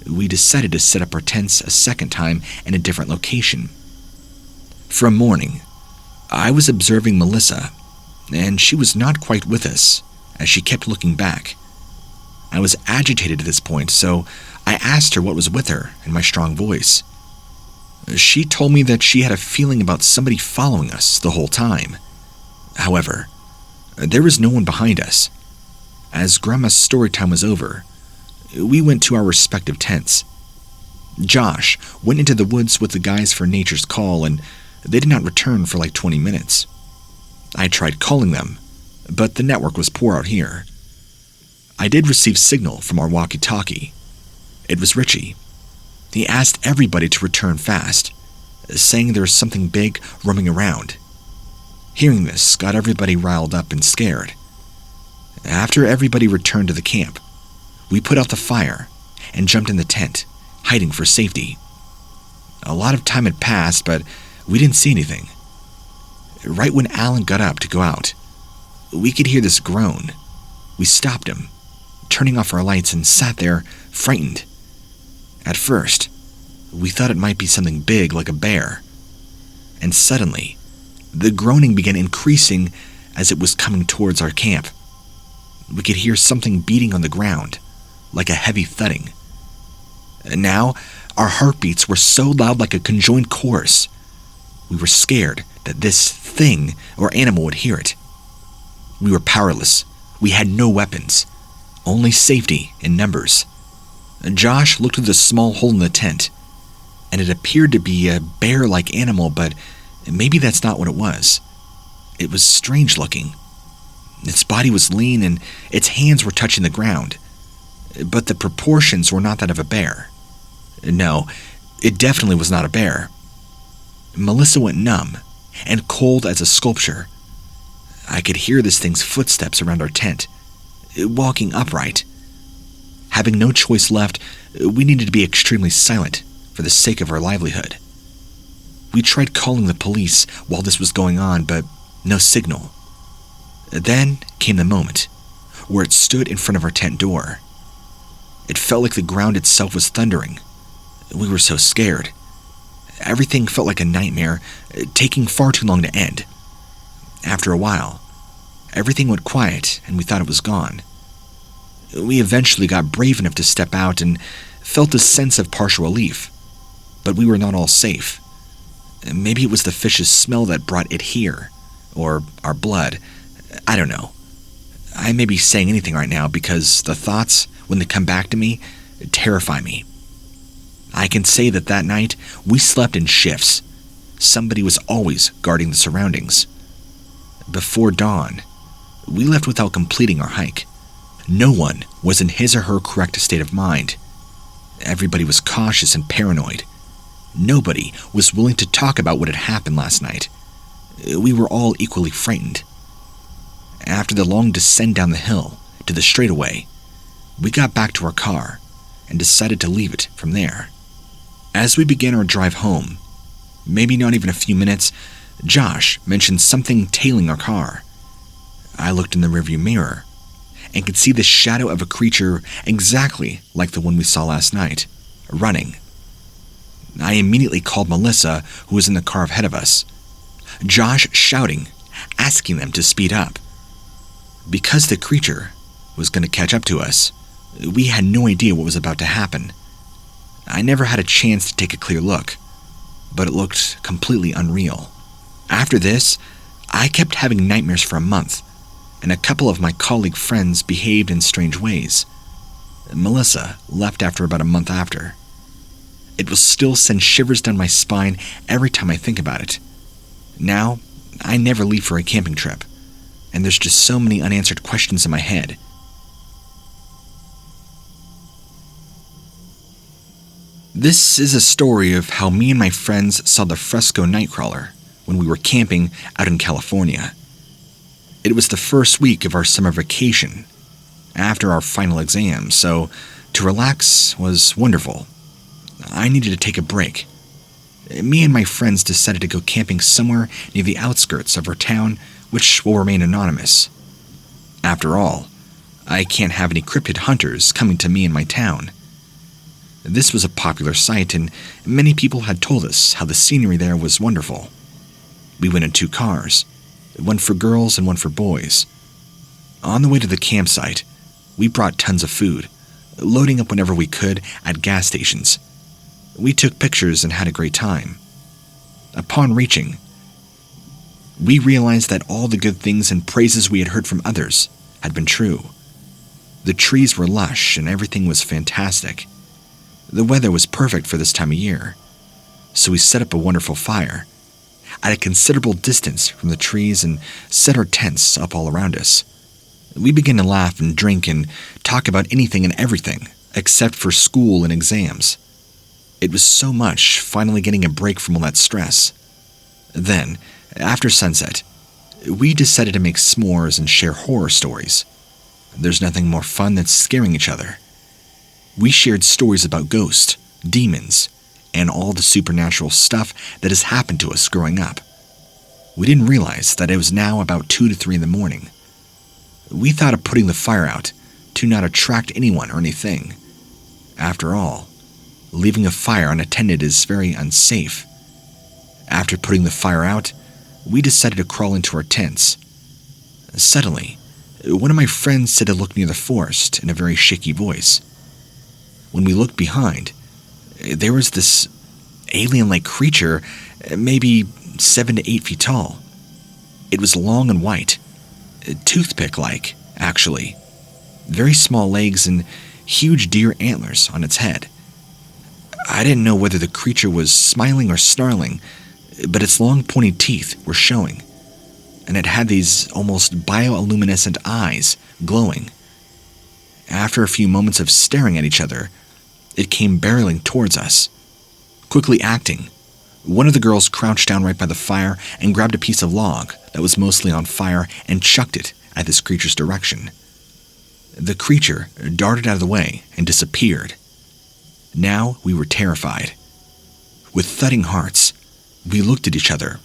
we decided to set up our tents a second time in a different location. From morning, I was observing Melissa, and she was not quite with us as she kept looking back. I was agitated at this point, so I asked her what was with her in my strong voice. She told me that she had a feeling about somebody following us the whole time. However, there was no one behind us. As Grandma's story time was over, we went to our respective tents. Josh went into the woods with the guys for Nature's Call, and they did not return for like 20 minutes. I tried calling them, but the network was poor out here. I did receive signal from our walkie-talkie. It was Richie. He asked everybody to return fast, saying there was something big roaming around. Hearing this got everybody riled up and scared. After everybody returned to the camp, we put out the fire and jumped in the tent, hiding for safety. A lot of time had passed, but we didn't see anything. Right when Alan got up to go out, we could hear this groan. We stopped him, turning off our lights, and sat there, frightened. At first, we thought it might be something big like a bear. And suddenly, the groaning began increasing as it was coming towards our camp. We could hear something beating on the ground, like a heavy thudding. And now, our heartbeats were so loud like a conjoined chorus. We were scared that this thing or animal would hear it. We were powerless. We had no weapons, only safety in numbers. Josh looked through the small hole in the tent, and it appeared to be a bear-like animal, but maybe that's not what it was. It was strange looking. Its body was lean and its hands were touching the ground, but the proportions were not that of a bear. No, it definitely was not a bear. Melissa went numb and cold as a sculpture. I could hear this thing's footsteps around our tent, walking upright. Having no choice left, we needed to be extremely silent for the sake of our livelihood. We tried calling the police while this was going on, but no signal. Then came the moment where it stood in front of our tent door. It felt like the ground itself was thundering. We were so scared. Everything felt like a nightmare, taking far too long to end. After a while, everything went quiet and we thought it was gone. We eventually got brave enough to step out and felt a sense of partial relief, but we were not all safe. Maybe it was the fish's smell that brought it here, or our blood. I don't know. I may be saying anything right now because the thoughts, when they come back to me, terrify me. I can say that that night, we slept in shifts. Somebody was always guarding the surroundings. Before dawn, we left without completing our hike. No one was in his or her correct state of mind. Everybody was cautious and paranoid. Nobody was willing to talk about what had happened last night. We were all equally frightened. After the long descent down the hill to the straightaway, we got back to our car and decided to leave it from there. As we began our drive home, maybe not even a few minutes, Josh mentioned something tailing our car. I looked in the rearview mirror and could see the shadow of a creature exactly like the one we saw last night, running. I immediately called Melissa, who was in the car ahead of us. Josh shouting, asking them to speed up. Because the creature was going to catch up to us, we had no idea what was about to happen. I never had a chance to take a clear look, but it looked completely unreal. After this, I kept having nightmares for a month, and a couple of my colleague friends behaved in strange ways. Melissa left after about a month after. It will still send shivers down my spine every time I think about it. Now, I never leave for a camping trip, and there's just so many unanswered questions in my head. This is a story of how me and my friends saw the fresco nightcrawler when we were camping out in California. It was the first week of our summer vacation, after our final exam, so to relax was wonderful. I needed to take a break. Me and my friends decided to go camping somewhere near the outskirts of our town, which will remain anonymous. After all, I can't have any cryptid hunters coming to me in my town. This was a popular site, and many people had told us how the scenery there was wonderful. We went in 2 cars, one for girls and one for boys. On the way to the campsite, we brought tons of food, loading up whenever we could at gas stations. We took pictures and had a great time. Upon reaching, we realized that all the good things and praises we had heard from others had been true. The trees were lush and everything was fantastic. The weather was perfect for this time of year, so we set up a wonderful fire at a considerable distance from the trees and set our tents up all around us. We began to laugh and drink and talk about anything and everything except for school and exams. It was so much finally getting a break from all that stress. Then, after sunset, we decided to make s'mores and share horror stories. There's nothing more fun than scaring each other. We shared stories about ghosts, demons, and all the supernatural stuff that has happened to us growing up. We didn't realize that it was now about 2 to 3 in the morning. We thought of putting the fire out to not attract anyone or anything. After all, leaving a fire unattended is very unsafe. After putting the fire out, we decided to crawl into our tents. Suddenly, one of my friends said to look near the forest in a very shaky voice. When we looked behind, there was this alien-like creature, maybe 7 to 8 feet tall. It was long and white, toothpick-like, actually. Very small legs and huge deer antlers on its head. I didn't know whether the creature was smiling or snarling, but its long pointy teeth were showing, and it had these almost bioluminescent eyes glowing. After a few moments of staring at each other, it came barreling towards us. Quickly acting, one of the girls crouched down right by the fire and grabbed a piece of log that was mostly on fire and chucked it at this creature's direction. The creature darted out of the way and disappeared. Now we were terrified. With thudding hearts, we looked at each other,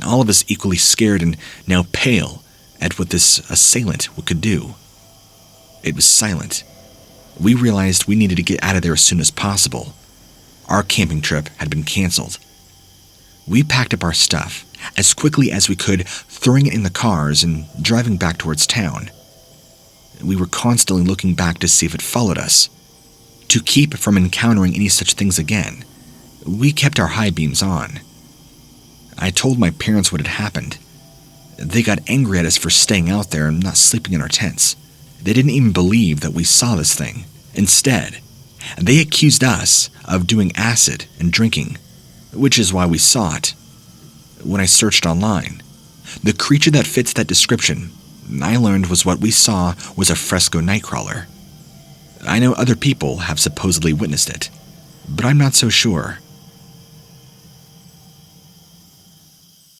all of us equally scared and now pale at what this assailant could do. It was silent. We realized we needed to get out of there as soon as possible. Our camping trip had been canceled. We packed up our stuff as quickly as we could, throwing it in the cars and driving back towards town. We were constantly looking back to see if it followed us. To keep from encountering any such things again, we kept our high beams on. I told my parents what had happened. They got angry at us for staying out there and not sleeping in our tents. They didn't even believe that we saw this thing. Instead, they accused us of doing acid and drinking, which is why we saw it. When I searched online, the creature that fits that description, I learned was what we saw was a fresco nightcrawler. I know other people have supposedly witnessed it, but I'm not so sure.